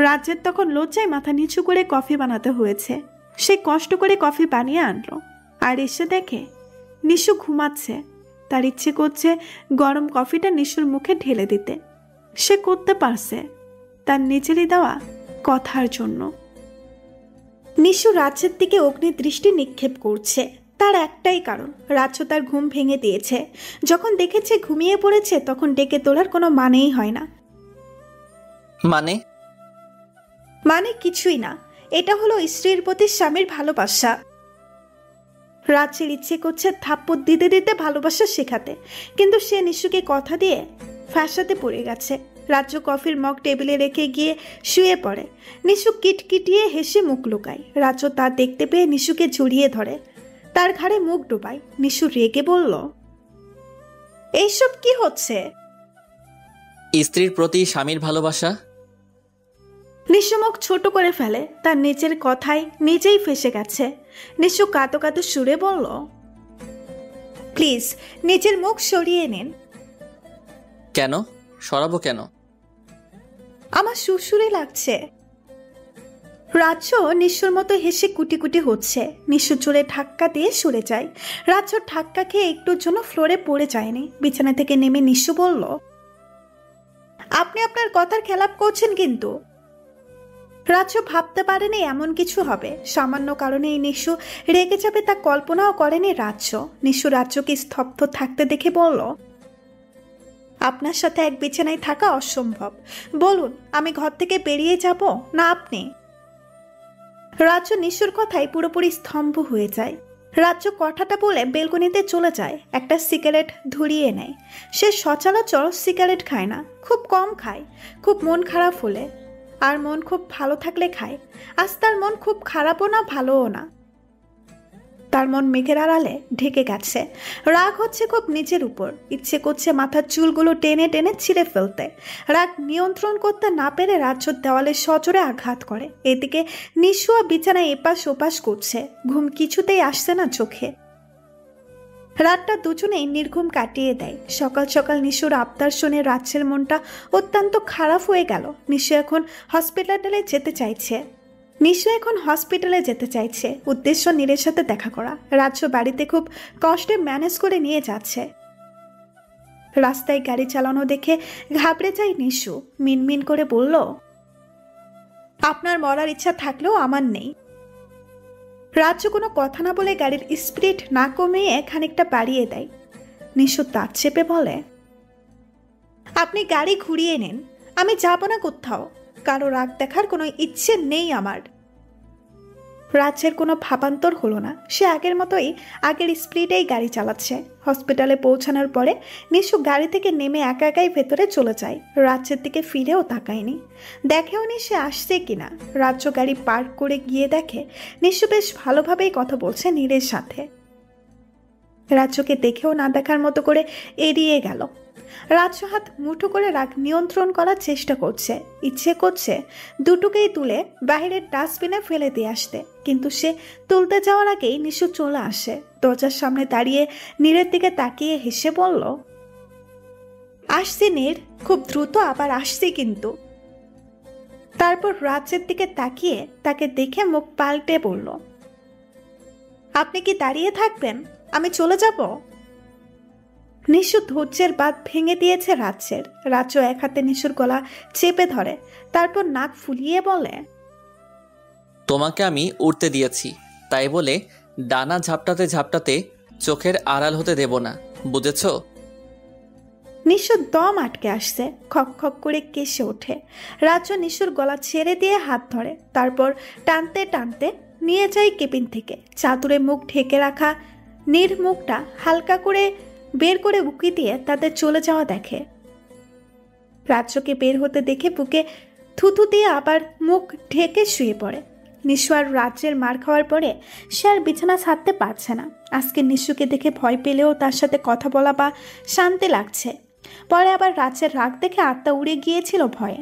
রাজ্যের তখন লজ্জায় মাথা নিচু করে কফি বানাতে হয়েছে। সে কষ্ট করে কফি বানিয়ে আনলো, আর এসে দেখে নিশু ঘুমাচ্ছে। তার ইচ্ছে করছে গরম কফিটা নিশুর মুখে ঢেলে দিতে। সে করতে পারছে তার নিজেরই দেওয়া কথার জন্য। নিশু রাজ্যের দিকে অগ্নি দৃষ্টি নিক্ষেপ করছে। তার একটাই কারণ, রাজ্য তার ঘুম ভেঙে দিয়েছে। যখন দেখেছে ঘুমিয়ে পড়েছে, তখন ডেকে তোলার কোনো মানেই হয় না। মানে কিছুই না। এটা হলো স্ত্রীর প্রতি স্বামীর ভালোবাসা। রাজ্যের ইচ্ছে করছে থাপ্পড় দিতে দিতে ভালোবাসা শেখাতে, কিন্তু সে নিশুকে কথা দিয়ে ফ্যাসাতে পড়ে গেছে। রাজ্য কফির মগ টেবিলে রেখে গিয়ে শুয়ে পড়ে। নিশু কিটকিটিয়ে হেসে মুখ লুকায়। রাজ্য তা দেখতে পেয়ে নিশুকে জড়িয়ে ধরে, তার ঘাড়ে মুখ ডোবায়। নিশু রেগে বলল, এইসব কি হচ্ছে? স্ত্রীর প্রতি স্বামীর ভালোবাসা? নিশু মুখ ছোট করে ফেলে। তার নিজের কথায় নিজেই ফেসে গেছে। নিশু কাঁদো কাঁদো সুরে বলল, প্লিজ নিজের মুখ সরিয়ে নিন। কেন সরাবো কেন? আমার সুরসুরে লাগছে। রাজ্য নিশুর মতো হেসে কুটি কুটি হচ্ছে। নিশু জোরে ধাক্কা দিয়ে সরে যায়। রাজ্য ধাক্কা খেয়ে একটুর জন্য ফ্লোরে পড়ে যায়নি। বিছানা থেকে নেমে নিশু বলল, আপনি আপনার কথার খেলাপ করছেন কিন্তু। রাজ্য ভাবতে পারেনি এমন কিছু হবে। সামান্য কারণে এই নিশু রেগে যাবে তা কল্পনাও করেনি রাজ্য। নিশু রাজ্যকে স্তব্ধ থাকতে দেখে বলল, আপনার সাথে এক বিছানায় থাকা অসম্ভব। বলুন আমি ঘর থেকে বেরিয়ে যাব না আপনি? রাজ্য নিশুর কথায় পুরোপুরি স্তম্ভ হয়ে যায়। রাজ্য কথাটা বলে বেলকনিতে চলে যায়। একটা সিগারেট ধরিয়ে নেয়। সে সচরাচর সিগারেট খায় না, খুব কম খায়। খুব মন খারাপ হলে, আর মন খুব ভালো থাকলে খায়। আজ তার মন খুব খারাপও না ভালোও না। তার মন মেঘের আড়ালে ঢেকে গেছে। রাগ হচ্ছে খুব নিজের উপর। ইচ্ছে করছে মাথার চুলগুলো টেনে টেনে ছিঁড়ে ফেলতে। রাগ নিয়ন্ত্রণ করতে না পেরে রাজ্য দেওয়ালে সজোরে আঘাত করে। এদিকে নিশুয়া বিছানায় এপাশ ওপাশ করছে। ঘুম কিছুতেই আসছে না চোখে। রাতটা দুজনেই নির্ঘুম কাটিয়ে দেয়। সকাল সকাল নিশুর আবদার শুনে রাজ্যের মনটা অত্যন্ত খারাপ হয়ে গেল। নিশু এখন হসপিটালে যেতে চাইছে। উদ্দেশ্য নীরের সাথে দেখা করা। রাজ্য বাড়িতে খুব কষ্টে ম্যানেজ করে নিয়ে যাচ্ছে। রাস্তায় গাড়ি চালানো দেখে ঘাবড়ে যায় নিশু। মিনমিন করে বলল, আপনার মরার ইচ্ছা থাকলেও আমার নেই। রাজ্য কোনো কথা না বলে গাড়ির স্পিড না কমিয়ে খানিকটা বাড়িয়ে দেয়। নিশু দাঁত চেপে বলে, আপনি গাড়ি ঘুরিয়ে নেন, আমি যাব না কোথাও। কারো রাগ দেখার কোনো ইচ্ছে নেই আমার। রাজ্যের কোনো ভাবান্তর হলো না। সে আগের মতোই আগের স্পিডেই গাড়ি চালাচ্ছে। হসপিটালে পৌঁছানোর পরে নিশু গাড়ি থেকে নেমে একা একাই ভেতরে চলে যায়। রাজ্যের দিকে ফিরেও তাকায়নি, দেখেও নি সে আসছে কিনা। রাজ্য গাড়ি পার্ক করে গিয়ে দেখে নিশু বেশ ভালোভাবেই কথা বলছে নীরের সাথে। রাজ্যকে দেখেও না দেখার মতো করে এড়িয়ে গেল। রাজ্য হাত মুঠো করে রাগ নিয়ন্ত্রণ করার চেষ্টা করছে। ইচ্ছে করছে দুটোকেই তুলে বাইরের ডাস্টবিনে ফেলে দিয়ে আসতে, কিন্তু সে তুলতে যাওয়ার আগেই নিশু চলে আসে। দরজার সামনে দাঁড়িয়ে নীরের দিকে তাকিয়ে হেসে বলল, আসছি নীর, খুব দ্রুত আবার আসছি কিন্তু। তারপর রাজ্যের দিকে তাকিয়ে তাকে দেখে মুখ পাল্টে বলল, আপনি কি দাঁড়িয়ে থাকবেন? আমি চলে যাব। নিশু ধৈর্যের বাঁধ ভেঙে দিয়েছে রাজ্যের। রাজ্য এক হাতে নিশুর গলা চেপে ধরে, তারপর নাক ফুলিয়ে বলে, তোমাকে আমি উড়তে দিয়েছি, তাই বলে ডানা ঝাপটাতে ঝাপটাতে চোখের আড়াল হতে দেব না, বুঝেছ? নিশু দম আটকে আসছে, খক খক করে কেসে ওঠে। রাজ্য নিশুর গলা ছেড়ে দিয়ে হাত ধরে, তারপর টানতে টানতে নিয়ে যায় কেবিন থেকে। চাদরে মুখ ঢেকে রাখা নীর মুখটা হালকা করে বের করে উকি দিয়ে তাদের চলে যাওয়া দেখে। রাজ্যকে বের হতে দেখে বুকে থুথু দিয়ে আবার মুখ ঢেকে শুয়ে পড়ে। নিশু আর রাজ্যের মার খাওয়ার পরে সে আর বিছানা ছাড়তে পারছে না। আজকে নিশুকে দেখে ভয় পেলেও তার সাথে কথা বলা বা শান্তি লাগছে। পরে আবার রাজ্যের রাগ দেখে আত্মা উড়ে গিয়েছিল ভয়ে,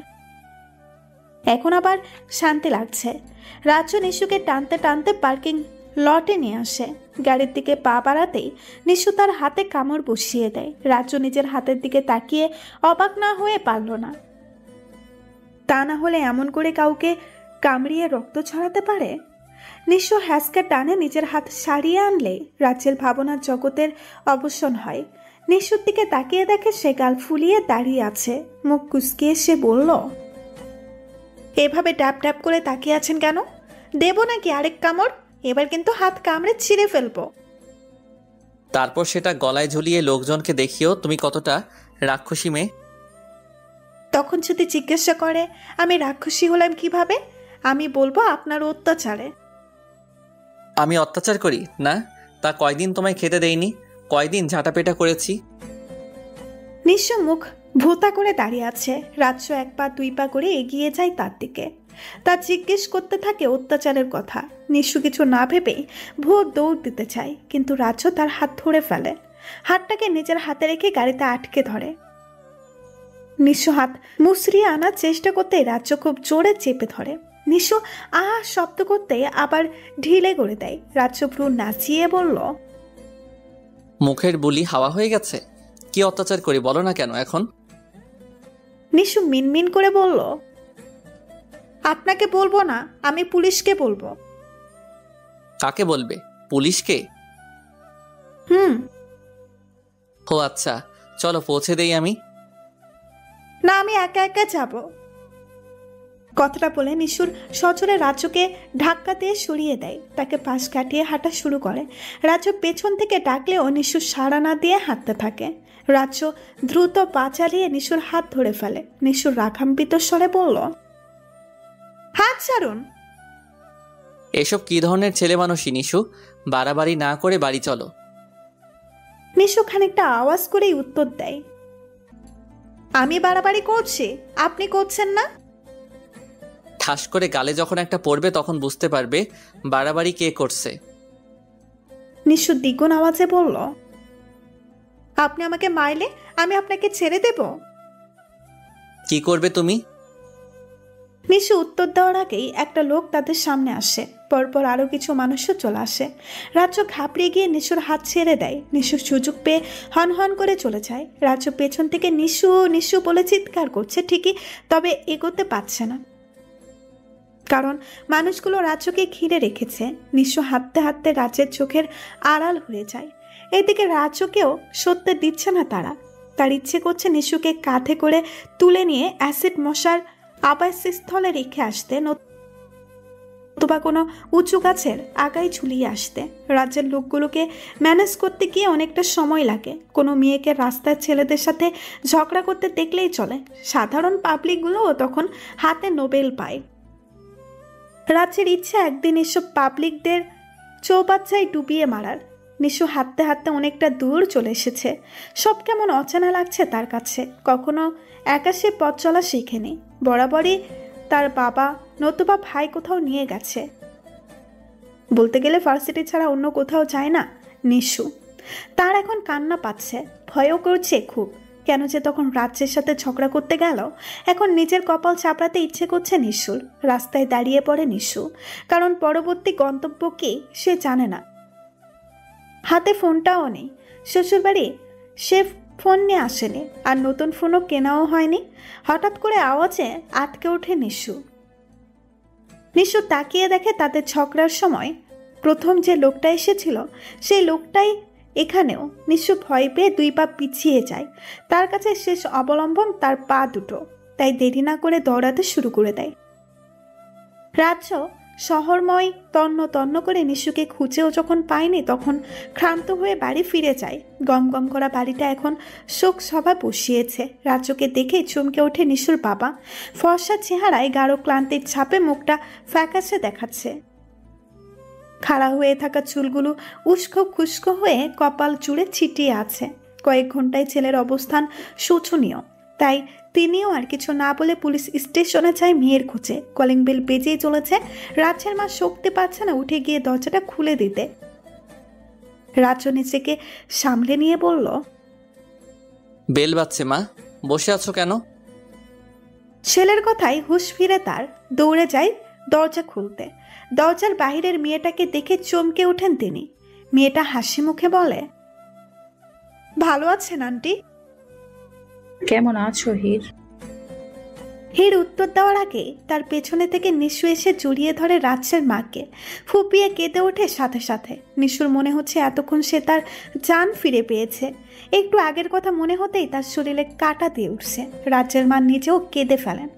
এখন আবার শান্তি লাগছে। রাজ্য নিশুকে টানতে টানতে পার্কিং লটে নিয়ে আসে। গাড়ির দিকে পা বাড়াতেই নিশু তার হাতে কামড় বসিয়ে দেয়। রাজ্য নিজের হাতের দিকে তাকিয়ে অবাক না হয়ে পারল না। তা না হলে এমন করে কাউকে কামড়িয়ে রক্ত ছড়াতে পারে? নিশু হ্যাসকে টানে নিজের হাত সারিয়ে আনলে রাজ্যের ভাবনার জগতের অবসান হয়। নিশুর দিকে তাকিয়ে দেখে সে গাল ফুলিয়ে দাঁড়িয়ে আছে। মুখ কুঁচকিয়ে সে বলল, এভাবে ড্যাপ ড্যাপ করে তাকিয়ে আছেন কেন? দেব নাকি আরেক কামড়? এবার কিন্তু হাত কামড়ে ছিঁড়ে ফেলবো। তারপর সেটা গলায় ঝুলিয়ে লোকজনকে দেখিও তুমি কতটা রাক্ষসী মেয়ে। তখন যদি জিজ্ঞাসা করে আমি রাক্ষসী হলাম কিভাবে, আমি বলবো আপনার অত্যাচারে। আমি অত্যাচার করি না? তা কয়দিন তোমায় খেতে দেইনি? কয়দিন ঝাঁটাপেটা করেছি? নিঃস্ব মুখ ভোতা করে দাঁড়িয়ে আছে। রাজ্য এক পা দুই পা করে এগিয়ে যায় তার দিকে। তা জিজ্ঞেস করতে থাকে অত্যাচারের কথা। নিশু কিছু না ভেবেই ভোর দৌড় দিতে চায়, কিন্তু রাজ্য তার হাত ধরে ফেলে। হাতটাকে নিজের হাতে রেখে গাড়িতে আটকে ধরে। নিশু হাত মুসরিয়ে আনার চেষ্টা করতেই রাজ্য খুব জোরে চেপে ধরে। নিশু শব্দ করতে আবার ঢিলে করে দেয়। রাজ্য ভ্রু নাচিয়ে বলল, মুখের বুলি হাওয়া হয়ে গেছে। কি অত্যাচার করি বলো না কেন এখন? নিশু মিনমিন করে বলল, আপনাকে বলবো না, আমি পুলিশকে বলবো। কাকে বলবে? পুলিশকে? ও আচ্ছা, চলো পৌঁছে দেই আমি। না, আমি একা একা যাব। কথাটা বলে নিশুর সজোরে রাজ্যকে ধাক্কা দিয়ে সরিয়ে দেয়। তাকে পাশ কাটিয়ে হাঁটা শুরু করে। রাজ্য পেছন থেকে ডাকলেও নিশু সাড়া না দিয়ে হাঁটতে থাকে। রাজ্য দ্রুত পা চালিয়ে নিশুর হাত ধরে ফেলে। নিশুর রাগান্বিত স্বরে বলল, হাত ছাড়ুন। এসব কি ধরনের ছেলে মানুষই নিশু? বাড়াবাড়ি না করে বাড়ি চলো। নিশু খানিকটা আওয়াজ করেই উত্তর দেয়, আমি বাড়াবাড়ি করছি, আপনি করছেন না। ঠাস করে গালে যখন একটা পড়বে তখন বুঝতে পারবে বাড়াবাড়ি কে করছে। নিশু দ্বিগুণ আওয়াজে বলল, আপনি আমাকে মারলে আমি আপনাকে ছেড়ে দেব? কি করবে তুমি? নিশু উত্তর দেওয়ার আগেই একটা লোক তাদের সামনে আসে। পরপর আরো কিছু মানুষও চলে আসে। রাজ্য ঘাবড়ে গিয়ে নিশুর হাত ছেড়ে দেয়। নিশু সুযোগ পেয়ে হন হন করে চলে যায়। রাজ্য পেছন থেকে নিশু নিশু বলে চিৎকার করছে ঠিকই, তবে এগোতে পারছে না, কারণ মানুষগুলো রাজ্যকে ঘিরে রেখেছে। নিশু হাঁটতে হাঁটতে রাজ্যের চোখের আড়াল হয়ে যায়। এদিকে রাজ্যকেও সত্যি দিচ্ছে না তারা। তার ইচ্ছে করছে নিশুকে কাঁধে করে তুলে নিয়ে অ্যাসিড মশার আবাসস্থলে রেখে আসতে, নতুবা কোনো উঁচু গাছের আগায় ঝুলিয়ে আসতে। রাজ্যের লোকগুলোকে ম্যানেজ করতে গিয়ে অনেকটা সময় লাগে। কোনো মেয়েকে রাস্তায় ছেলেদের সাথে ঝগড়া করতে দেখলেই চলে, সাধারণ পাবলিকগুলোও তখন হাতে নোবেল পায়। রাজ্যের ইচ্ছা একদিন এসব পাবলিকদের চৌবাচ্চায় ডুবিয়ে মারার। নিশু হাঁটতে হাঁটতে অনেকটা দূর চলে এসেছে। সব কেমন অচেনা লাগছে তার কাছে। কখনো একা সে পথ চলা শেখেনি, বরাবরই তার বাবা নতুবা ভাই কোথাও নিয়ে গেছে। বলতে গেলে ভার্সিটি ছাড়া অন্য কোথাও যায় না নিশু। তার এখন কান্না পাচ্ছে, ভয়ও করছে খুব। কেন যে তখন রাজ্যের সাথে ঝগড়া করতে গেল। এখন নিজের কপাল চাপড়াতে ইচ্ছে করছে নিশুর। রাস্তায় দাঁড়িয়ে পড়ে নিশু, কারণ পরবর্তী গন্তব্য কি সে জানে না। হাতে ফোনটাও নেই, শ্বশুরবাড়ি সে ফোন নিয়ে আসেনি, আর নতুন ফোনও কেনাও হয়নি। হঠাৎ করে আওয়াজে আটকে ওঠে নিশু। নিশু তাকিয়ে দেখে তাদের ঝগড়ার সময় প্রথম যে লোকটা এসেছিল সেই লোকটাই এখানেও। নিশু ভয় পেয়ে 2 পা পিছিয়ে যায়। তার কাছে শেষ অবলম্বন তার পা দুটো, তাই দেরি না করে দৌড়াতে শুরু করে দেয়। রাজ্য শহরময় তন্ন তন্ন করে নিশুকে খুঁজেও যখন পায়নি, তখন ক্লান্ত হয়ে বাড়ি ফিরে যায়। গম গম করা বাড়িটা এখন শোক সভা বসিয়েছে। রাজ্যকে দেখে চমকে ওঠে নিশুর বাবা। ফর্সা চেহারায় গাঢ় ক্লান্তির ছাপে মুখটা ফ্যাকাশে দেখাচ্ছে। খাড়া হয়ে থাকা চুলগুলো উস্কো খুস্কো হয়ে কপাল জুড়ে ছিটিয়ে আছে। কয়েক ঘন্টায় ছেলের অবস্থান শোচনীয়, তাই তিনিও আর কিছু না বলে পুলিশ স্টেশনে যায় মেয়ের খোঁজে। কলিং বেল বেজেই চলেছে। রাজ্যের মা শক্তি পাচ্ছে না উঠে গিয়ে দরজাটা খুলে দিতে। রাজ্য নিজেকে সামলে নিয়ে বলল, বেল বাজছে মা, বসে আছো কেন? ছেলের কথায় হুঁশ ফিরে তার। দৌড়ে যায় দরজা খুলতে। দরজার বাহিরের মেয়েটাকে দেখে চমকে ওঠেন তিনি। মেয়েটা হাসি মুখে বলে, ভালো আছেন আন্টি? কেমন আছো হির? হির উত্তর দেওয়ার আগে তার পেছনে থেকে নিশু এসে জড়িয়ে ধরে রাজ্যের মাকে। ফুপিয়ে কেঁদে ওঠে সাথে সাথে। নিশুর মনে হচ্ছে এতক্ষণ সে তার জান ফিরে পেয়েছে। একটু আগের কথা মনে হতেই তার শরীরে কাঁটা দিয়ে উঠছে। রাজ্যের মা নিজেও কেঁদে ফেলেন।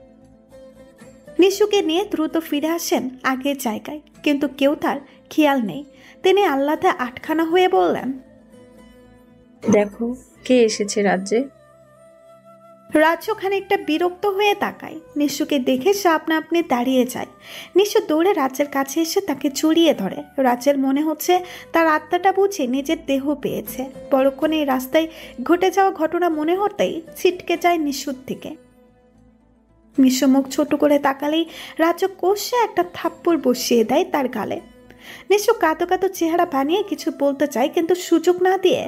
নিশুকে নিয়ে দ্রুত ফিরে আসেন আগের জায়গায়, কিন্তু কেউ তার খেয়াল নেই। তিনি আহ্লাদে আটখানা হয়ে বললেন, দেখো কে এসেছে রাজ্যে। রাজ্য খানিকটা বিরক্ত হয়ে তাকায়। নিশুকে দেখে সে আপনা আপনি দাঁড়িয়ে যায়। নিশু দৌড়ে রাজ্যের কাছে এসে তাকে জড়িয়ে ধরে। রাজ্যের মনে হচ্ছে তার আত্মাটা বুঝে নিজের দেহ পেয়েছে। পরক্ষণে এই রাস্তায় ঘটে যাওয়া ঘটনা মনে হতেই ছিটকে যায় নিশুর থেকে। নিশু মুখ ছোট করে তাকালেই রাজ্য কষে একটা থাপ্পড় বসিয়ে দেয় তার গালে। নিশু কাঁদো কাঁদো চেহারা বানিয়ে কিছু বলতে চায়, কিন্তু সুযোগ না দিয়ে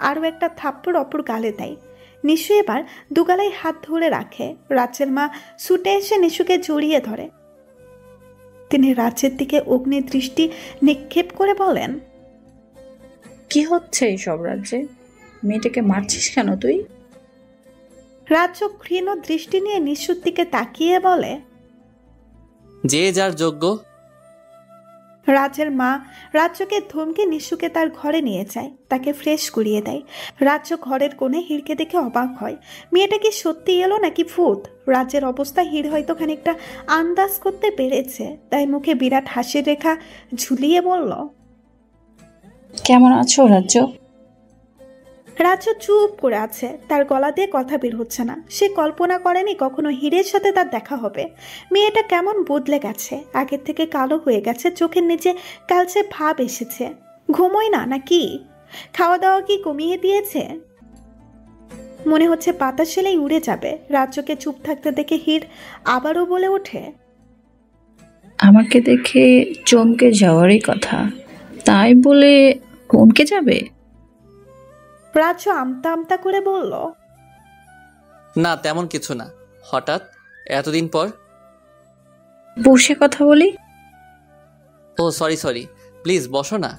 আরও একটা থাপ্পড় অপর গালে দেয়। নিশু এবার দুগালায় হাত ধরে রাখে। রাজ্যের মা ছুটে এসে নিশুকে জড়িয়ে ধরে। তিনি রাজ্যের দিকে অগ্নি দৃষ্টি নিক্ষেপ করে বলেন, কি হচ্ছে এইসব রাজ্যে? মেয়েটাকে মারছিস কেন তুই? রাজ্য ক্ষীণ দৃষ্টি নিয়ে নিশুর দিকে তাকিয়ে বলে, যে যার যোগ্য। রাজ্যের মা রাজ্যকে ধমকে নিশুকে তার ঘরে নিয়ে যায়, তাকে ফ্রেশ করিয়ে দেয়। রাজ্য ঘরের কোণে হিরকে দেখে অবাক হয়। মেয়েটা কি সত্যি এলো নাকি ভূত? রাজ্যের অবস্থা হির হয়তো খানিকটা আন্দাজ করতে পেরেছে, তাই মুখে বিরাট হাসির রেখা ঝুলিয়ে বলল, কেমন আছো রাজ্য? রাজ্য চুপ করে আছে। তার গলা দিয়ে কথা বের হচ্ছে না। সে কল্পনা করেনি কখনো হীরের সাথে তার দেখা হবে। মেয়েটা কেমন বদলে গেছে, আগের থেকে কালো হয়ে গেছে, চোখের নিচে কালচে ভাব এসেছে। ঘুমোয় না নাকি? খাওয়া দাওয়া কি কমিয়ে দিয়েছে? মনে হচ্ছে পাতা সেলাই উড়ে যাবে। রাজ্যকে চুপ থাকতে দেখে হীর আবারও বলে ওঠে, আমাকে দেখে চমকে যাওয়ারই কথা, তাই বলে থমকে যাবে? রাজ্য আমতা আমতা করে বলল, না তেমন কিছু না, হঠাৎ এতদিন পর। বসে কথা বলি। ও সরি, প্লিজ বসো না।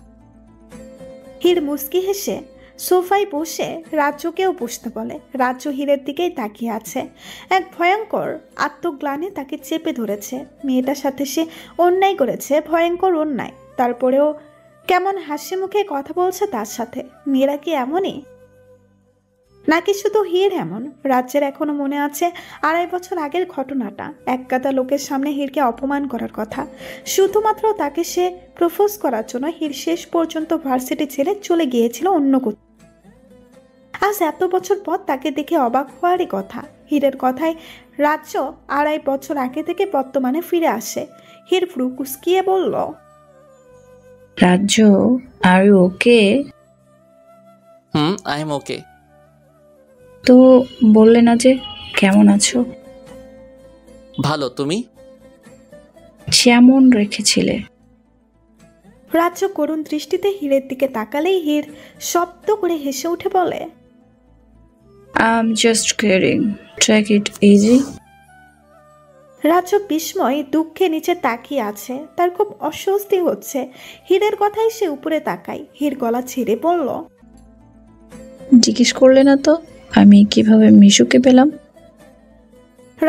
হীর মুচকি হেসে সোফায় বসে রাজ্যকেও বসতে বলে। রাজ্য হীরের দিকেই তাকিয়ে আছে। এক ভয়ঙ্কর আত্মগ্লানি তাকে চেপে ধরেছে। মেয়েটার সাথে সে অন্যায় করেছে, ভয়ঙ্কর অন্যায়। তারপরেও কেমন হাসি মুখে কথা বলছে তার সাথে। মেয়েরা কি এমনই, নাকি শুধু হীর এমন? রাজ্যের এখনো মনে আছে 2.5 বছর আগের ঘটনাটা। একগাদা লোকের সামনে হীরকে অপমান করার কথা। শুধুমাত্র তাকে সে প্রপোজ করার জন্য হীর শেষ পর্যন্ত ভার্সিটি ছেড়ে চলে গিয়েছিল অন্য কোথাও। আজ এত বছর পর তাকে দেখে অবাক হওয়ারই কথা। হীরের কথায় রাজ্য 2.5 বছর আগে থেকে বর্তমানে ফিরে আসে। হীর ভ্রু কুঁচকিয়ে বলল, রাজ্য, আর ওকে? আই এম ওকে। তো বললে না যে কেমন আছো? ভালো, তুমি? যেমন রেখেছিলে। রাজ্য করুণ দৃষ্টিতে হীরের দিকে তাকালেই হীর শব্দ করে হেসে উঠে বলে, I am just kidding, take it easy. রাজ্য বিস্ময় দুঃখে নিচে তাকিয়ে আছে। তার খুব অস্বস্তি হচ্ছে। হীরের কথাই সে উপরে তাকায়। হীর গলা ছেড়ে বলল, জিজ্ঞেস করলে না তো আমি কিভাবে মিশুকে পেলাম?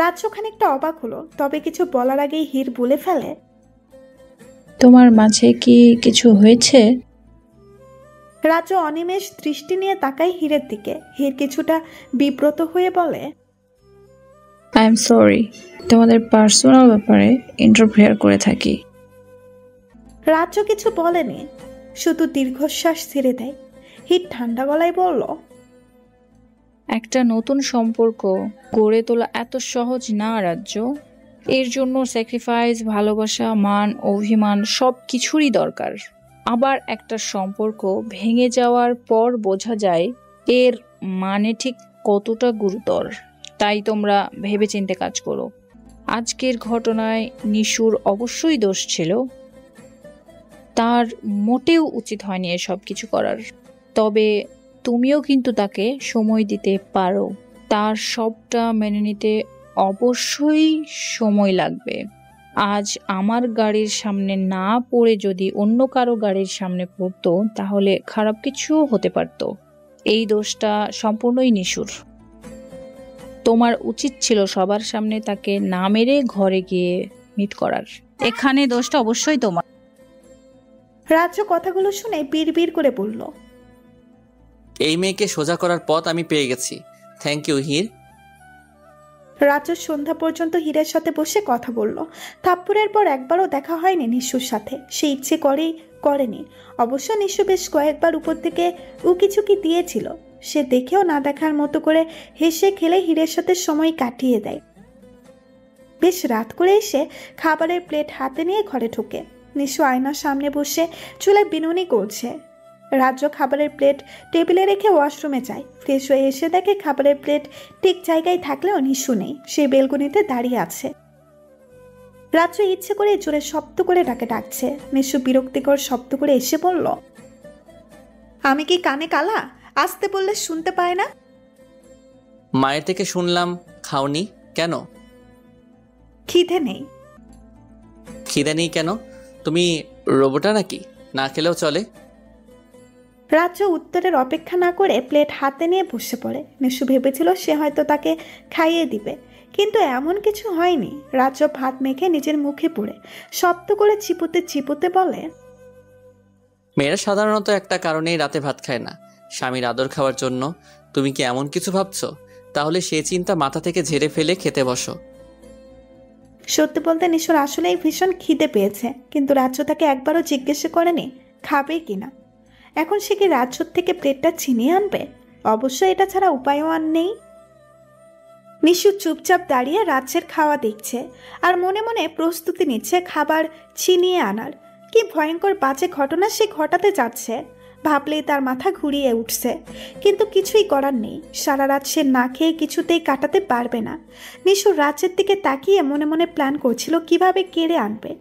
রাজ্য খানিকটা অবাক হলো, তবে কিছু বলার আগেই হীর বলে ফেলে, তোমার মাঝে কি কিছু হয়েছে? রাজ্য অনিমেষ দৃষ্টি নিয়ে তাকায় হীরের দিকে। হীর কিছুটা বিব্রত হয়ে বলে, আই এম সরি, তোমাদের পার্সোনাল ব্যাপারে ইন্টারফেয়ার করে থাকি। রাজ্য কিছু বলেনি, শুধু দীর্ঘশ্বাস ছেড়ে দেয়। হীর ঠান্ডা গলায় বলল, একটা নতুন সম্পর্ক গড়ে তোলা এত সহজ না রাজ্য। এর জন্য স্যাক্রিফাইস, ভালোবাসা, মান, অভিমান সব কিছুরই দরকার। আবার একটা সম্পর্ক ভেঙে যাওয়ার পর বোঝা যায় এর মানে ঠিক কতটা গুরুতর। তাই তোমরা ভেবেচিন্তে কাজ করো। আজকের ঘটনায় নিশুর অবশ্যই দোষ ছিল। তার মোটেও উচিত হয়নি এসব কিছু করার। তবে তুমিও কিন্তু তাকে সময় দিতে পারো। তার সবটা মেনে নিতে অবশ্যই সময় লাগবে। আজ আমার গাড়ির সামনে না পড়ে যদি অন্য কারো গাড়ির সামনে পড়তো তাহলে খারাপ কিছুও হতে পারত। এই দোষটা সম্পূর্ণই নিশুর। তোমার উচিত ছিল সবার সামনে তাকে না মেরে ঘরে গিয়ে মিট করার। এখানে দোষটা অবশ্যই তোমার। রাজ্য কথাগুলো শুনে বিড়বিড় করে বলল, এই মেয়েকে সোজা করার পথ আমি পেয়ে গেছি। Thank you Heer. রাজ্য সন্ধ্যা পর্যন্ত হীরের সাথে বসে কথা বলল। থাপ্পড়ের পর একবারও দেখা হয়নি নিশুর সাথে। সে ইচ্ছে করেই করেনি। অবশ্য নিশু বেশ কয়েকবার উপর থেকে উকিঝুঁকি দিয়েছিল। সে দেখেও না দেখার মতো করে হেসে খেলে হীরের সাথে সময় কাটিয়ে দেয়। বেশ রাত করে এসে খাবারের প্লেট হাতে নিয়ে ঘরে ঢোকে। নিশু আয়নার সামনে বসে চুলে বিনুনি করছে। রাজ্য খাবারের প্লেট টেবিলে রেখে ওয়াশরুমে যায়। ফ্রেশ হয়ে এসে দেখে খাবারের প্লেট ঠিক জায়গায় থাকলেও নিশু নেই। সে বেলকনিতে দাঁড়িয়ে আছে। রাজ্য ইচ্ছে করে জোরে শব্দ করে ডাকছে। নিশু বিরক্তিকর শব্দ করে এসে বলল, আমি কি কানে কালা? আসতে বললে শুনতে পায় না? মায়ের থেকে শুনলাম খাওনি কেন? খিদে নেই। খিদে নেই কেন? তুমি রোবটা নাকি? না খেলেও চলে। রাজ্য উত্তরের অপেক্ষা না করে প্লেট হাতে নিয়ে বসে পড়ে। নিশু ভেবেছিল সে হয়তো তাকে খাইয়ে দিবে, কিন্তু এমন কিছু হয়নি। রাজ্য ভাত মেখে নিজের মুখে পড়ে শব্দ করে চিপুতে চিপুতে বলে, মেয়েরা সাধারণত একটা কারণেই রাতে ভাত খায় না, স্বামীর আদর খাওয়ার জন্য। তুমি কি এমন কিছু ভাবছো? তাহলে সে চিন্তা মাথা থেকে ঝেড়ে ফেলে খেতে বসো। সত্যি বলতে নিশুর আসলেই ভীষণ খিদে পেয়েছে, কিন্তু রাজ্য তাকে একবারও জিজ্ঞেস করেনি খাবে কিনা। এখন সে কি রাজ্যর থেকে প্লেটটা ছিনিয়ে আনবে? অবশ্যই এটা ছাড়া উপায়ও আর নেই। নিশু চুপচাপ দাঁড়িয়ে রাজ্যের খাওয়া দেখছে আর মনে মনে প্রস্তুতি নিচ্ছে খাবার ছিনিয়ে আনার। কি ভয়ঙ্কর বাজে ঘটনা সে ঘটাতে যাচ্ছে, ভাবলেই তার মাথা ঘুরিয়ে উঠছে। কিন্তু কিছুই করার নেই। সারা রাত সে না খেয়ে কিছুতেই কাটাতে পারবে না। নিশু রাজ্যের দিকে তাকিয়ে মনে মনে প্ল্যান করছিল কিভাবে কেড়ে আনবে।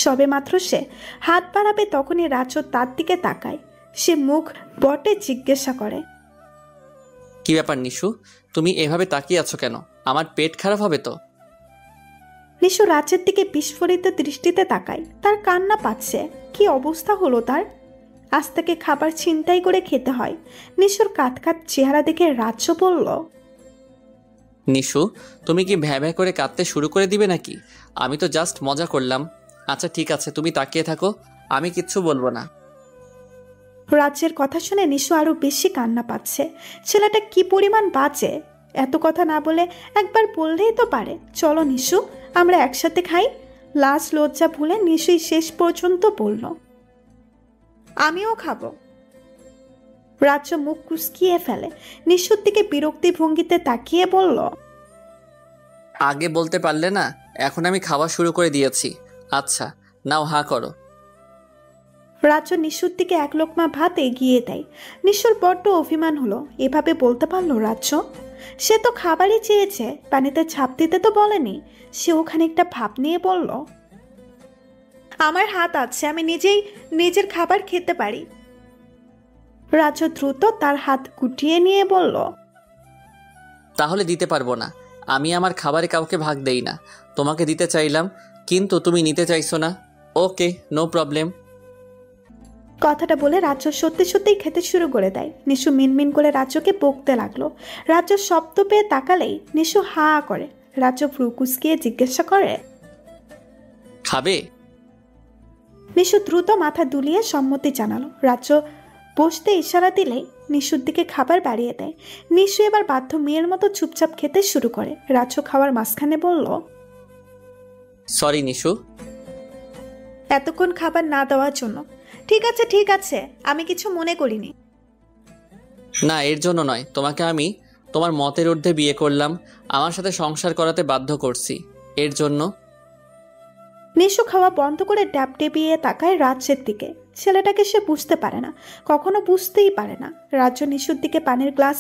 সবে মাত্র সে হাত বাড়াবে তখনই রাজ্য তার দিকে তাকায়। সে মুখ বটে জিজ্ঞাসা করে, কি ব্যাপার নিশু, তুমি এভাবে তাকিয়ে আছো কেন? আমার পেট খারাপ হবে তো? নিশু রাজ্যের দিকে বিস্ফোরিত দৃষ্টিতে তাকায়। তার কান্না পাচ্ছে। কি অবস্থা হলো তার! আজ তাকে খাবার ছিনতাই করে খেতে হয়। নিশুর কাঁদকাত চেহারা দেখে রাজ্য বলল, নিশু, তুমি কি ভ্যা ভ্যা করে কাঁদতে শুরু করে দিবে নাকি? আমি তো জাস্ট মজা করলাম। আচ্ছা ঠিক আছে, তুমি তাকিয়ে থাকো, আমি কিচ্ছু বলবো না। রাজ্যের কথা শুনে নিশু আরো বেশি কান্না পাচ্ছে। ছেলেটা কি পরিমাণ বাজে! এত কথা না বলে একবার বললেই তো পারে, চলো নিশু আমরা একসাথে খাই। লাশ লজ্জা ভুলে নিশুই শেষ পর্যন্ত বলল, আমিও খাবো। রাজ্য মুখ কুঁচকিয়ে ফেলে। নিশুর দিকে বিরক্তি ভঙ্গিতে তাকিয়ে বলল, আগে বলতে পারলে না? এখন আমি খাওয়া শুরু করে দিয়েছি। আচ্ছা নাও, হা করো। রাজ্য নিশুর দিকে এক লোকমা ভাত এগিয়ে দেয়। নিশুর বড্ড অভিমান হলো। এভাবে বলতে পারলো রাজ্য? সে তো খাবারই চেয়েছে, পানিতে ঝাঁপ দিতে তো বলেনি। সেও খানিকটা ভাব নিয়ে বলল, আমার হাত আছে, আমি নিজের খাবার খেতে পারি। রাজ্য দ্রুত তার হাত গুটিয়ে নিয়ে বলল, তাহলে দিতে পারবো না। আমি আমার খাবারে কাউকে ভাগ দেই না। তোমাকে দিতে চাইলাম, কিন্তু তুমি নিতে চাইছো না। ওকে, নো প্রবলেম। কথাটা বলে রাজ্য সত্যি সত্যিই খেতে শুরু করে দেয়। নিশু মিনমিন করে রাজ্যকে বকতে লাগলো। রাজ্য শব্দ পেয়ে তাকালেই নিশু হা করে। রাজ্য ভ্রু কুঁচকিয়ে জিজ্ঞাসা করে, খাবে? নিশু দ্রুত মাথা দুলিয়ে সম্মতি জানালো। রাজ্য বসতে ইশারা দিলেই নিশুর দিকে খাবার বাড়িয়ে দেয়। নিশু এবার বাধ্য মেয়ের মতো চুপচাপ খেতে শুরু করে। রাজ্য খাওয়ার মাঝখানে বলল, সরি নিশু। এতক্ষণ খাবার না দেওয়ার জন্য। ঠিক আছে ঠিক আছে, আমি কিছু মনে করিনি। না, এর জন্য নয়। তোমাকে আমি তোমার মতের ঊর্ধ্বে বিয়ে করলাম, আমার সাথে সংসার করাতে বাধ্য করছি, এর জন্য। নিশু খাওয়া বন্ধ করে ড্যাব ডেবিয়ে তাকায় রাজ্যের দিকে। ছেলেটাকে সে বুঝতে পারে না, কখনো বুঝতেই পারে না। রাজ্য নিশুর দিকে পানির গ্লাস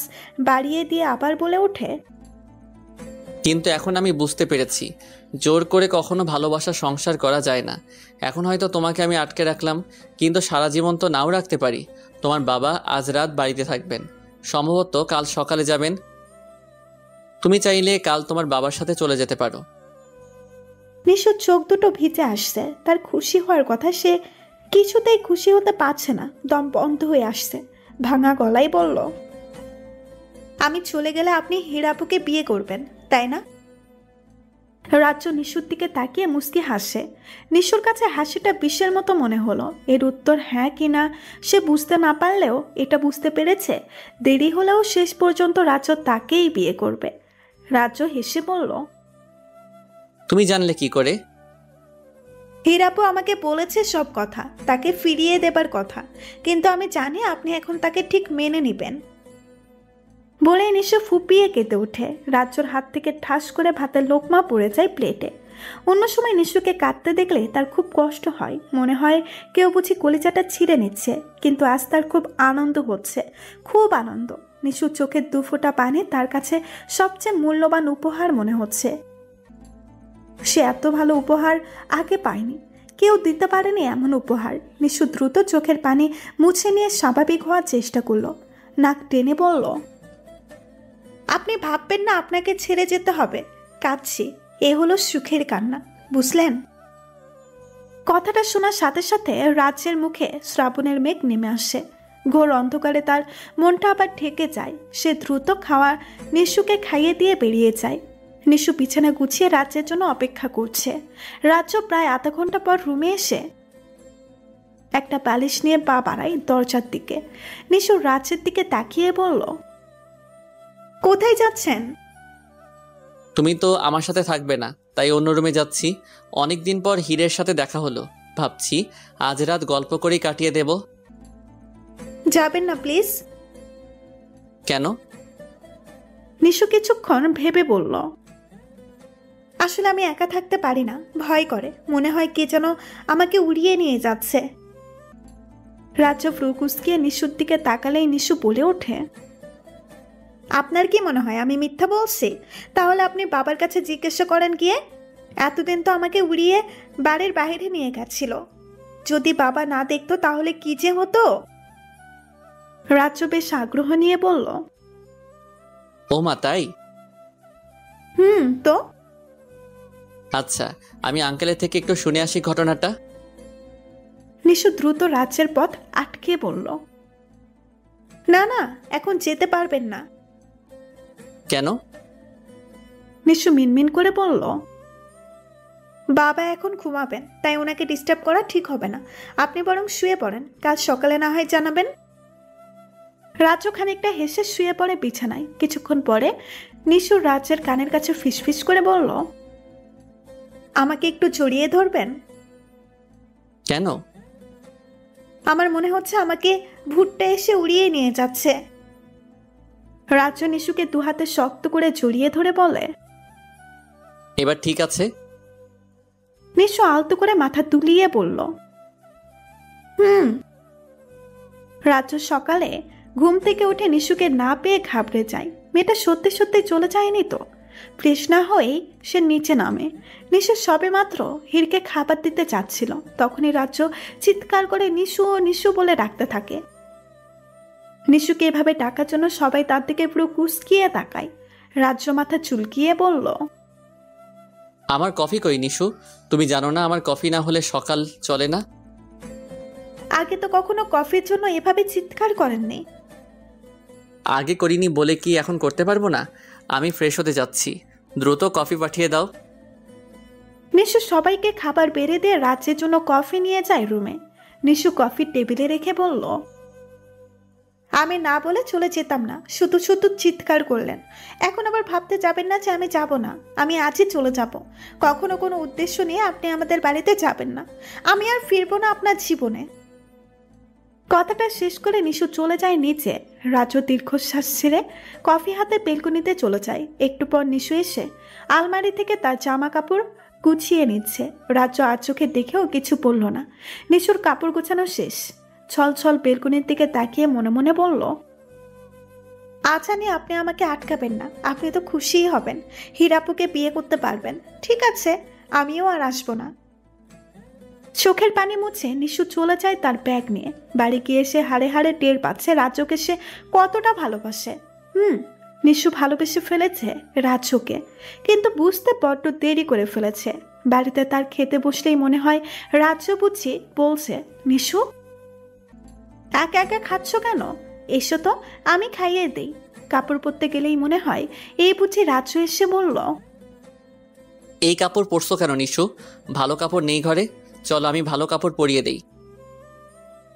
বাড়িয়ে দিয়ে আবার বলে ওঠে, কিন্তু এখন আমি বুঝতে পেরেছি, জোর করে কখনো ভালোবাসা সংসার করা যায় না। এখন হয়তো তোমাকে আমি আটকে রাখলাম, কিন্তু সারা জীবন তো নাও রাখতে পারি। তোমার বাবা আজ রাত বাড়িতে থাকবেন, সম্ভবত কাল সকালে যাবেন। তুমি চাইলে কাল তোমার বাবার সাথে চলে যেতে পারো। নিশুর চোখ দুটো ভিজে আসছে। তার খুশি হওয়ার কথা, সে কিছুতেই খুশি হতে পারছে না। দম বন্ধ হয়ে আসছে। ভাঙা গলায় বলল, আমি চলে গেলে আপনি হীরাপুকে বিয়ে করবেন, তাই না? রাজ্য নিশুর দিকে তাকিয়ে মুচকি হাসে। নিশুর কাছে হাসিটা বিষের মতো মনে হলো। এর উত্তর হ্যাঁ কিনা সে বুঝতে না পারলেও এটা বুঝতে পেরেছে, দেরি হলেও শেষ পর্যন্ত রাজ্য তাকেই বিয়ে করবে। রাজ্য হেসে বলল, তুমি জানলে কি করে? হীরাপু আমাকে বলেছে সব কথা, তাকে ফিরিয়ে দেবার কথা। কিন্তু আমি জানি আপনি এখন তাকে ঠিক মেনে নিবেন। বলে নিশু ফুপিয়ে কেঁদে ওঠে। রাজ্যর হাত থেকে ঠাস করে ভাতের লোকমা পড়ে যায় প্লেটে। অন্য সময় নিশুকে কাঁদতে দেখলে তার খুব কষ্ট হয়, মনে হয় কেউ বুঝি কলিজাটা ছিঁড়ে নিচ্ছে। কিন্তু আজ তার খুব আনন্দ হচ্ছে, খুব আনন্দ। নিশুর চোখের দুফোঁটা পানি তার কাছে সবচেয়ে মূল্যবান উপহার মনে হচ্ছে। সে এত ভালো উপহার আগে পায়নি, কেউ দিতে পারেনি এমন উপহার। নিশু দ্রুত চোখের পানি মুছে নিয়ে স্বাভাবিক হওয়ার চেষ্টা করলো। নাক টেনে বলল, আপনি ভাববেন না আপনাকে ছেড়ে যেতে হবে। কাঁদছি, এ হলো সুখের কান্না, বুঝলেন? কথাটা শোনার সাথে সাথে রাজ্যের মুখে শ্রাবণের মেঘ নেমে আসে। ঘোর অন্ধকারে তার মনটা আবার ঢেকে যায়। সে দ্রুত খাওয়া নিশুকে খাইয়ে দিয়ে বেরিয়ে যায়। নিশু বিছানা গুছিয়ে রাজ্যের জন্য অপেক্ষা করছে। রাজ্য প্রায় আধা ঘন্টা পর রুমে এসে একটা বালিশ নিয়ে পা বাড়ায় দরজার দিকে। নিশু রাজ্যের দিকে তাকিয়ে বলল, কোথায় যাচ্ছেন? তুমি তো আমার সাথে থাকবে না, তাই অন্য রুমে যাচ্ছি। অনেকদিন পর হীরের সাথে দেখা হলো, ভাবছি আজ রাত গল্প করেই কাটিয়ে দেব। যাবেন না প্লিজ। কেন? নিশু কিছুক্ষণ ভেবে বলল, আসলে আমি একা থাকতে পারি না, ভয় করে। মনে হয় কে যেন আমাকে উড়িয়ে নিয়ে যাচ্ছে। রাজ্য ভ্রু কুঁচকিয়ে নিশুর দিকে তাকালেই নিশু বলে ওঠে, আপনার কি মনে হয় আমি মিথ্যা বলছি? তাহলে আপনি বাবার কাছে জিজ্ঞাসা করেন গিয়ে। এতদিন তো আমাকে উড়িয়ে বাড়ির বাইরে নিয়ে গেছিল। যদি বাবা না দেখতো তাহলে কি যে হতো। রাজ্য বেশ আগ্রহ নিয়ে বলল, ও মা, তাই? তো আচ্ছা, আমি আঙ্কেলের থেকে একটু শুনে আসি ঘটনাটা। নিশু দ্রুত রাজ্যের পথ আটকে বলল, না না, এখন যেতে পারবেন না। কেন? নিশু মিনমিন করে বলল, বাবা এখন ঘুমাবেন, তাই ওনাকে ডিস্টার্ব করা ঠিক হবে না। আপনি বরং শুয়ে পড়েন, কাল সকালে না হয় জানাবেন। রাজ্য খানিকটা হেসে শুয়ে পড়ে বিছানায়। কিছুক্ষণ পরে নিশু রাজ্যের কানের কাছে ফিসফিস করে বলল, আমাকে একটু জড়িয়ে ধরবেন? কেন? আমার মনে হচ্ছে আমাকে ভুট্টা এসে উড়িয়ে নিয়ে যাচ্ছে। রাজ্য নিশুকে দুহাতে শক্ত করে জড়িয়ে ধরে বলে, এবার ঠিক আছে? নিশু আলতো করে মাথা তুলিয়ে বলল, হুম। রাজ্য সকালে ঘুম থেকে উঠে নিশুকে না পেয়ে ঘাবড়ে যায়। মেয়েটা সত্যি সত্যি চলে যায়নি তো? ফ্রেশ না হয়েই সে নিচে নামে। নিশু সবে মাত্র হিরকে খাবার দিতে যাচ্ছিল, তখনই রাজ্য চিৎকার করে নিশু ও নিশু বলে ডাকতে থাকে। নিশুকে এভাবে ডাকার জন্য সবাই তার দিকে পুরো কুঁচকিয়ে তাকায়। রাজ্য মাথা চুলকিয়ে বলল, আমার কফি কই নিশু? তুমি জানো না আমার কফি না হলে সকাল চলে না? আগে তো কখনো কফির জন্য এভাবে চিৎকার করেননি। আগে করিনি বলে কি এখন করতে পারবো না? আমি ফ্রেশ হতে যাচ্ছি, দ্রুত কফি পাঠিয়ে দাও। নিশু সবাইকে খাবার বেড়ে দিয়ে রাজ্যের জন্য কফি নিয়ে যায় রুমে। নিশু কফি টেবিলে রেখে বলল, আমি না বলে চলে যেতাম না, শুধু শুধু চিৎকার করলেন। এখন আবার ভাবতে যাবেন না যে আমি যাব না। আমি আজই চলে যাব। কখনো কোনো উদ্দেশ্য নিয়ে আপনি আমাদের বাড়িতে যাবেন না। আমি আর ফিরবো না আপনার জীবনে। কথাটা শেষ করে নিশু চলে যায় নিচে। রাজ্য দীর্ঘশ্বাস ছেড়ে কফি হাতে বেলকনিতে চলে যায়। একটু পর নিশু এসে আলমারি থেকে তার জামা কাপড় গুছিয়ে নিচ্ছে। রাজ্য আর চোখে দেখেও কিছু বলল না। নিশুর কাপড় গোছানো শেষ। ছল ছল বেলকনির দিকে তাকিয়ে মনে মনে বলল, আজ নিয়ে আপনি আমাকে আটকাবেন না। আপনি তো খুশিই হবেন, হীরাপুকে বিয়ে করতে পারবেন। ঠিক আছে, আমিও আর আসবো না। চোখের পানি মুছে নিশু চলে যায় তার ব্যাগ নিয়ে। বাড়ি গিয়ে সে হাড়ে হাড়ে টের পাচ্ছে রাজ্যকে সে কতটা ভালোবাসে। নিশু ভালোবেসে ফেলেছে রাজ্যকে, কিন্তু বুঝতে বড্ড দেরি করে ফেলেছে। বাড়িতে তার খেতে বসলেই মনে হয় রাজ্য বুঝি বলছে, নিশু একা একা খাচ্ছ কেন? এসো তো, আমি খাইয়ে দেই। কাপড় পরতে গেলেই মনে হয় এই বুঝি রাজ্য এসে বলল, এই কাপড় পরছো কেন নিশু? ভালো কাপড় নেই ঘরে? চলো আমি ভালো কাপড় পরিয়ে দেই।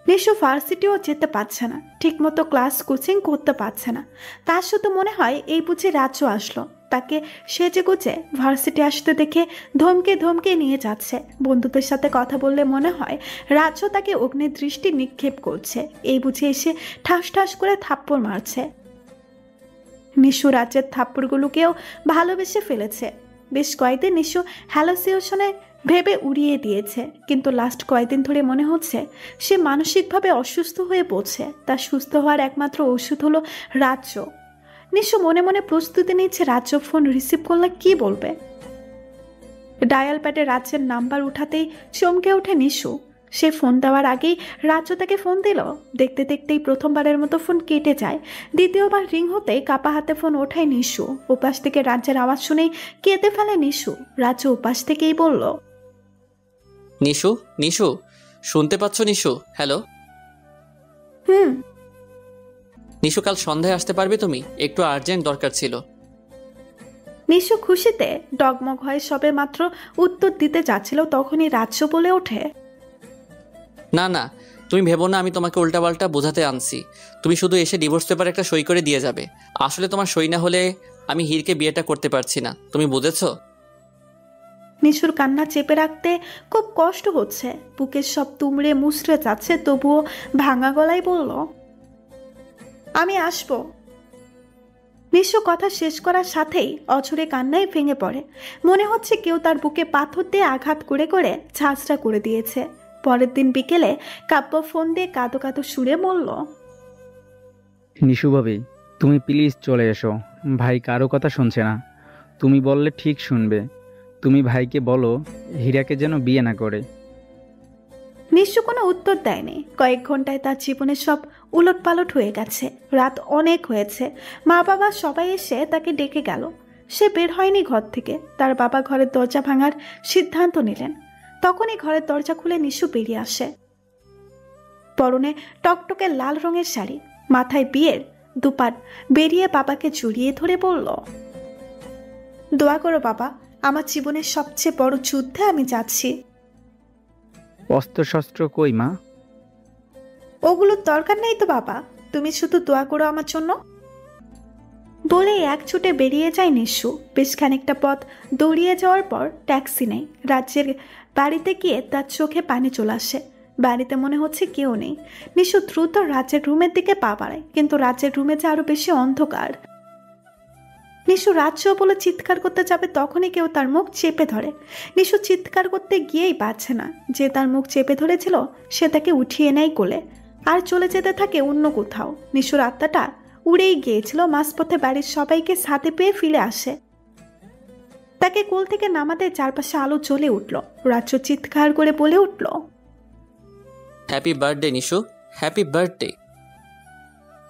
নিশু ভার্সিটিও যেতে পারছে না, ঠিকমতো ক্লাস কোচিং করতে পারছে না। তার শুধু মনে হয় এই বুঝি রাজ্য আসলো, তাকে সেজে গুজে ভার্সিটি আসতে দেখে ধমকে ধমকে নিয়ে যাচ্ছে। বন্ধুদের সাথে কথা বললে মনে হয় রাজ্য তাকে অগ্নির দৃষ্টি নিক্ষেপ করছে। এই বুঝে এসে ঠাস ঠাস করে থাপ্পড় মারছে। নিশু রাজ্যের থাপ্পড়গুলোকেও ভালোবেসে ফেলেছে। বেশ কয়েকদিন নিশু হ্যালোসিয়েশনে ভেবে উড়িয়ে দিয়েছে, কিন্তু লাস্ট কয়েকদিন ধরে মনে হচ্ছে সে মানসিকভাবে অসুস্থ হয়ে পড়ছে। তার সুস্থ হওয়ার একমাত্র ওষুধ হলো রাজ্য। নিশু মনে মনে প্রস্তুতি নিচ্ছে রাজ্য ফোন রিসিভ করলে কি বলবে। ডায়াল প্যাডে রাজ্যের নাম্বার উঠাতেই চমকে ওঠে নিশু। সে ফোন দেওয়ার আগেই রাজ্য তাকে ফোন দিল। দেখতে দেখতেই প্রথমবারের মতো ফোন কেটে যায়। দ্বিতীয়বার রিং হতেই কাপা হাতে ফোন ওঠায় নিশু। ওপাশ থেকে রাজ্যের আওয়াজ শুনেই কেঁদে ফেলে নিশু। রাজ্য ওপাশ থেকেই বলল, নিশু নিশু শুনতে পাচ্ছ নিশু? হ্যালো নিশু, কাল সন্ধ্যায় আসতে পারবে তুমি? একটু আর্জেন্ট দরকার ছিল। নিশু খুশিতে ডগমগ হয়ে সবে মাত্র উত্তর দিতে যাচ্ছিল, তখনই রাজ্য বলে ওঠে, না না, তুমি ভেবো না আমি তোমাকে উল্টাপাল্টা বোঝাতে আনছি। তুমি শুধু এসে ডিভোর্স পেপার একটা সই করে দিয়ে যাবে। আসলে তোমার সই না হলে আমি হিরকে বিয়েটা করতে পারছি না, তুমি বুঝেছো? নিশুর কান্না চেপে রাখতে খুব কষ্ট হচ্ছে। বুকের সব তুমড়ে মুচড়ে যাচ্ছে, তবুও ভাঙা গলায় বলল, আমি আসবো। নিশু কথা শেষ করার সাথেই অঝরে কান্নায় ভেঙে পড়ে। মনে হচ্ছে কেউ তার বুকে পাথর দিয়ে আঘাত করে করে ঝাঁঝরা করে দিয়েছে। পরের দিন বিকেলে কাব্য ফোন দিয়ে কাঁদো কাঁদো সুরে বলল, নিশু ভাবি, তুমি প্লিজ চলে এসো। ভাই কারো কথা শুনছে না। তুমি বললে ঠিক শুনবে। তুমি ভাইকে বলো হীরাকে যেন বিয়ে না করে। নিশু কোনো উত্তর দেয়নি। কয়েক ঘন্টায় তার জীবনে সব উলটপালট হয়ে গেছে। রাত অনেক হয়েছে। মা বাবা সবাই এসে তাকে ডেকে গেল। সে বের হয়নি ঘর থেকে। তার বাবা ঘরের দরজা ভাঙার সিদ্ধান্ত নিলেন। তখনই ঘরের দরজা খুলে নিশু বেরিয়ে আসে। পরনে টকটকে লাল রঙের শাড়ি, মাথায় বিয়ের দুপাট, বেরিয়ে বাবাকে জড়িয়ে ধরে বলল, দোয়া করো বাবা, আমার জীবনের সবচেয়ে বড় যুদ্ধে আমি যাচ্ছি। অস্ত্রশস্ত্র কই মা? ওগুলোর দরকার নেই তো বাবা, তুমি শুধু দোয়া করো আমার জন্য। বলে এক ছুটে বেরিয়ে যায় নিশু। বেশ খানিকটা পথ দৌড়িয়ে যাওয়ার পর ট্যাক্সি নেই। রাজ্যের বাড়িতে গিয়ে তার চোখে পানি চলে আসে। বাড়িতে মনে হচ্ছে কেউ নেই। নিশু দ্রুত রাজ্যের রুমের দিকে পা বাড়ায়, কিন্তু রাজ্যের রুমে যে আরো বেশি অন্ধকার। নিশু রাজ্য বলে চিৎকার করতে যাবে, তখনই কেউ তার মুখ চেপে ধরে। নিশু চিৎকার করতে গিয়েই পারছে না। যে তার মুখ চেপে ধরেছিল সে তাকে উঠিয়ে নেয় কোলে, আর চলে যেতে থাকে অন্য কোথাও। নিশুর আত্মাটা উড়েই গিয়েছিল। মাঝপথে বাড়ির সবাইকে সাথে পেয়ে ফিরে আসে। তাকে কোল থেকে নামাতে চারপাশে আলো জ্বলে উঠল। রাজ্য চিৎকার করে বলে উঠল, happy birthday Nishu, happy birthday.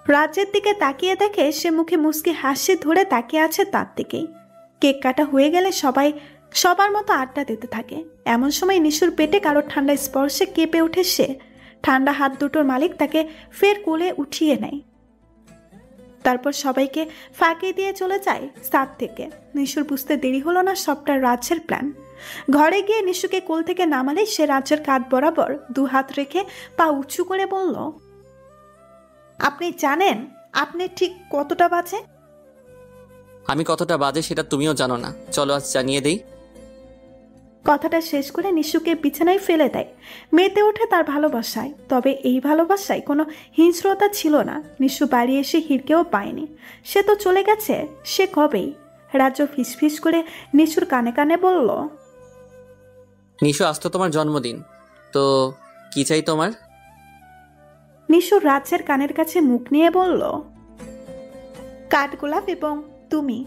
রাজ্যের দিকে তাকিয়ে দেখে সে মুখে মুচকি হাসি ধরে তাকিয়ে আছে তার দিকেই। কেক কাটা হয়ে গেলে সবাই সবার মতো আড্ডা দিতে থাকে। এমন সময় নিশুর পেটে কারোর ঠান্ডা স্পর্শে কেঁপে ওঠে সে। ঠান্ডা হাত দুটোর মালিক তাকে ফের কোলে উঠিয়ে নেয়। তারপর সবাইকে ফাঁকি দিয়ে চলে যায় ছাদ থেকে। নিশুর বুঝতে দেরি হলো না সবটা রাজ্যের প্ল্যান। ঘরে গিয়ে নিশুকে কোল থেকে নামালে সে রাজ্যের কাঁধ বরাবর দু হাত রেখে পা উঁচু করে বলল, আপনি জানেন আপনি ঠিক কতটা বাজে? আমি কতটা বাজে সেটা তুমিও জানো না, চলো আজ জানিয়ে দেই। কথাটা শেষ করে নিশুকে বিছানায় ফেলে দেয়। মেতে ওঠে তার ভালোবাসায়। তবে এই ভালোবাসায় কোনো হিংস্রতা ছিল না। নিশু বাড়ি এসে হিরকেও পায়নি। সে তো চলে গেছে সে কবেই। রাজ্য ফিসফিস করে নিশুর কানে কানে বলল, নিশু আজ তো তোমার জন্মদিন, তো কি চাই তোমার? নিশু রাজ্যের কানের কাছে মুখ নিয়ে বলল, কাঠগোলাপ এবং তুমি।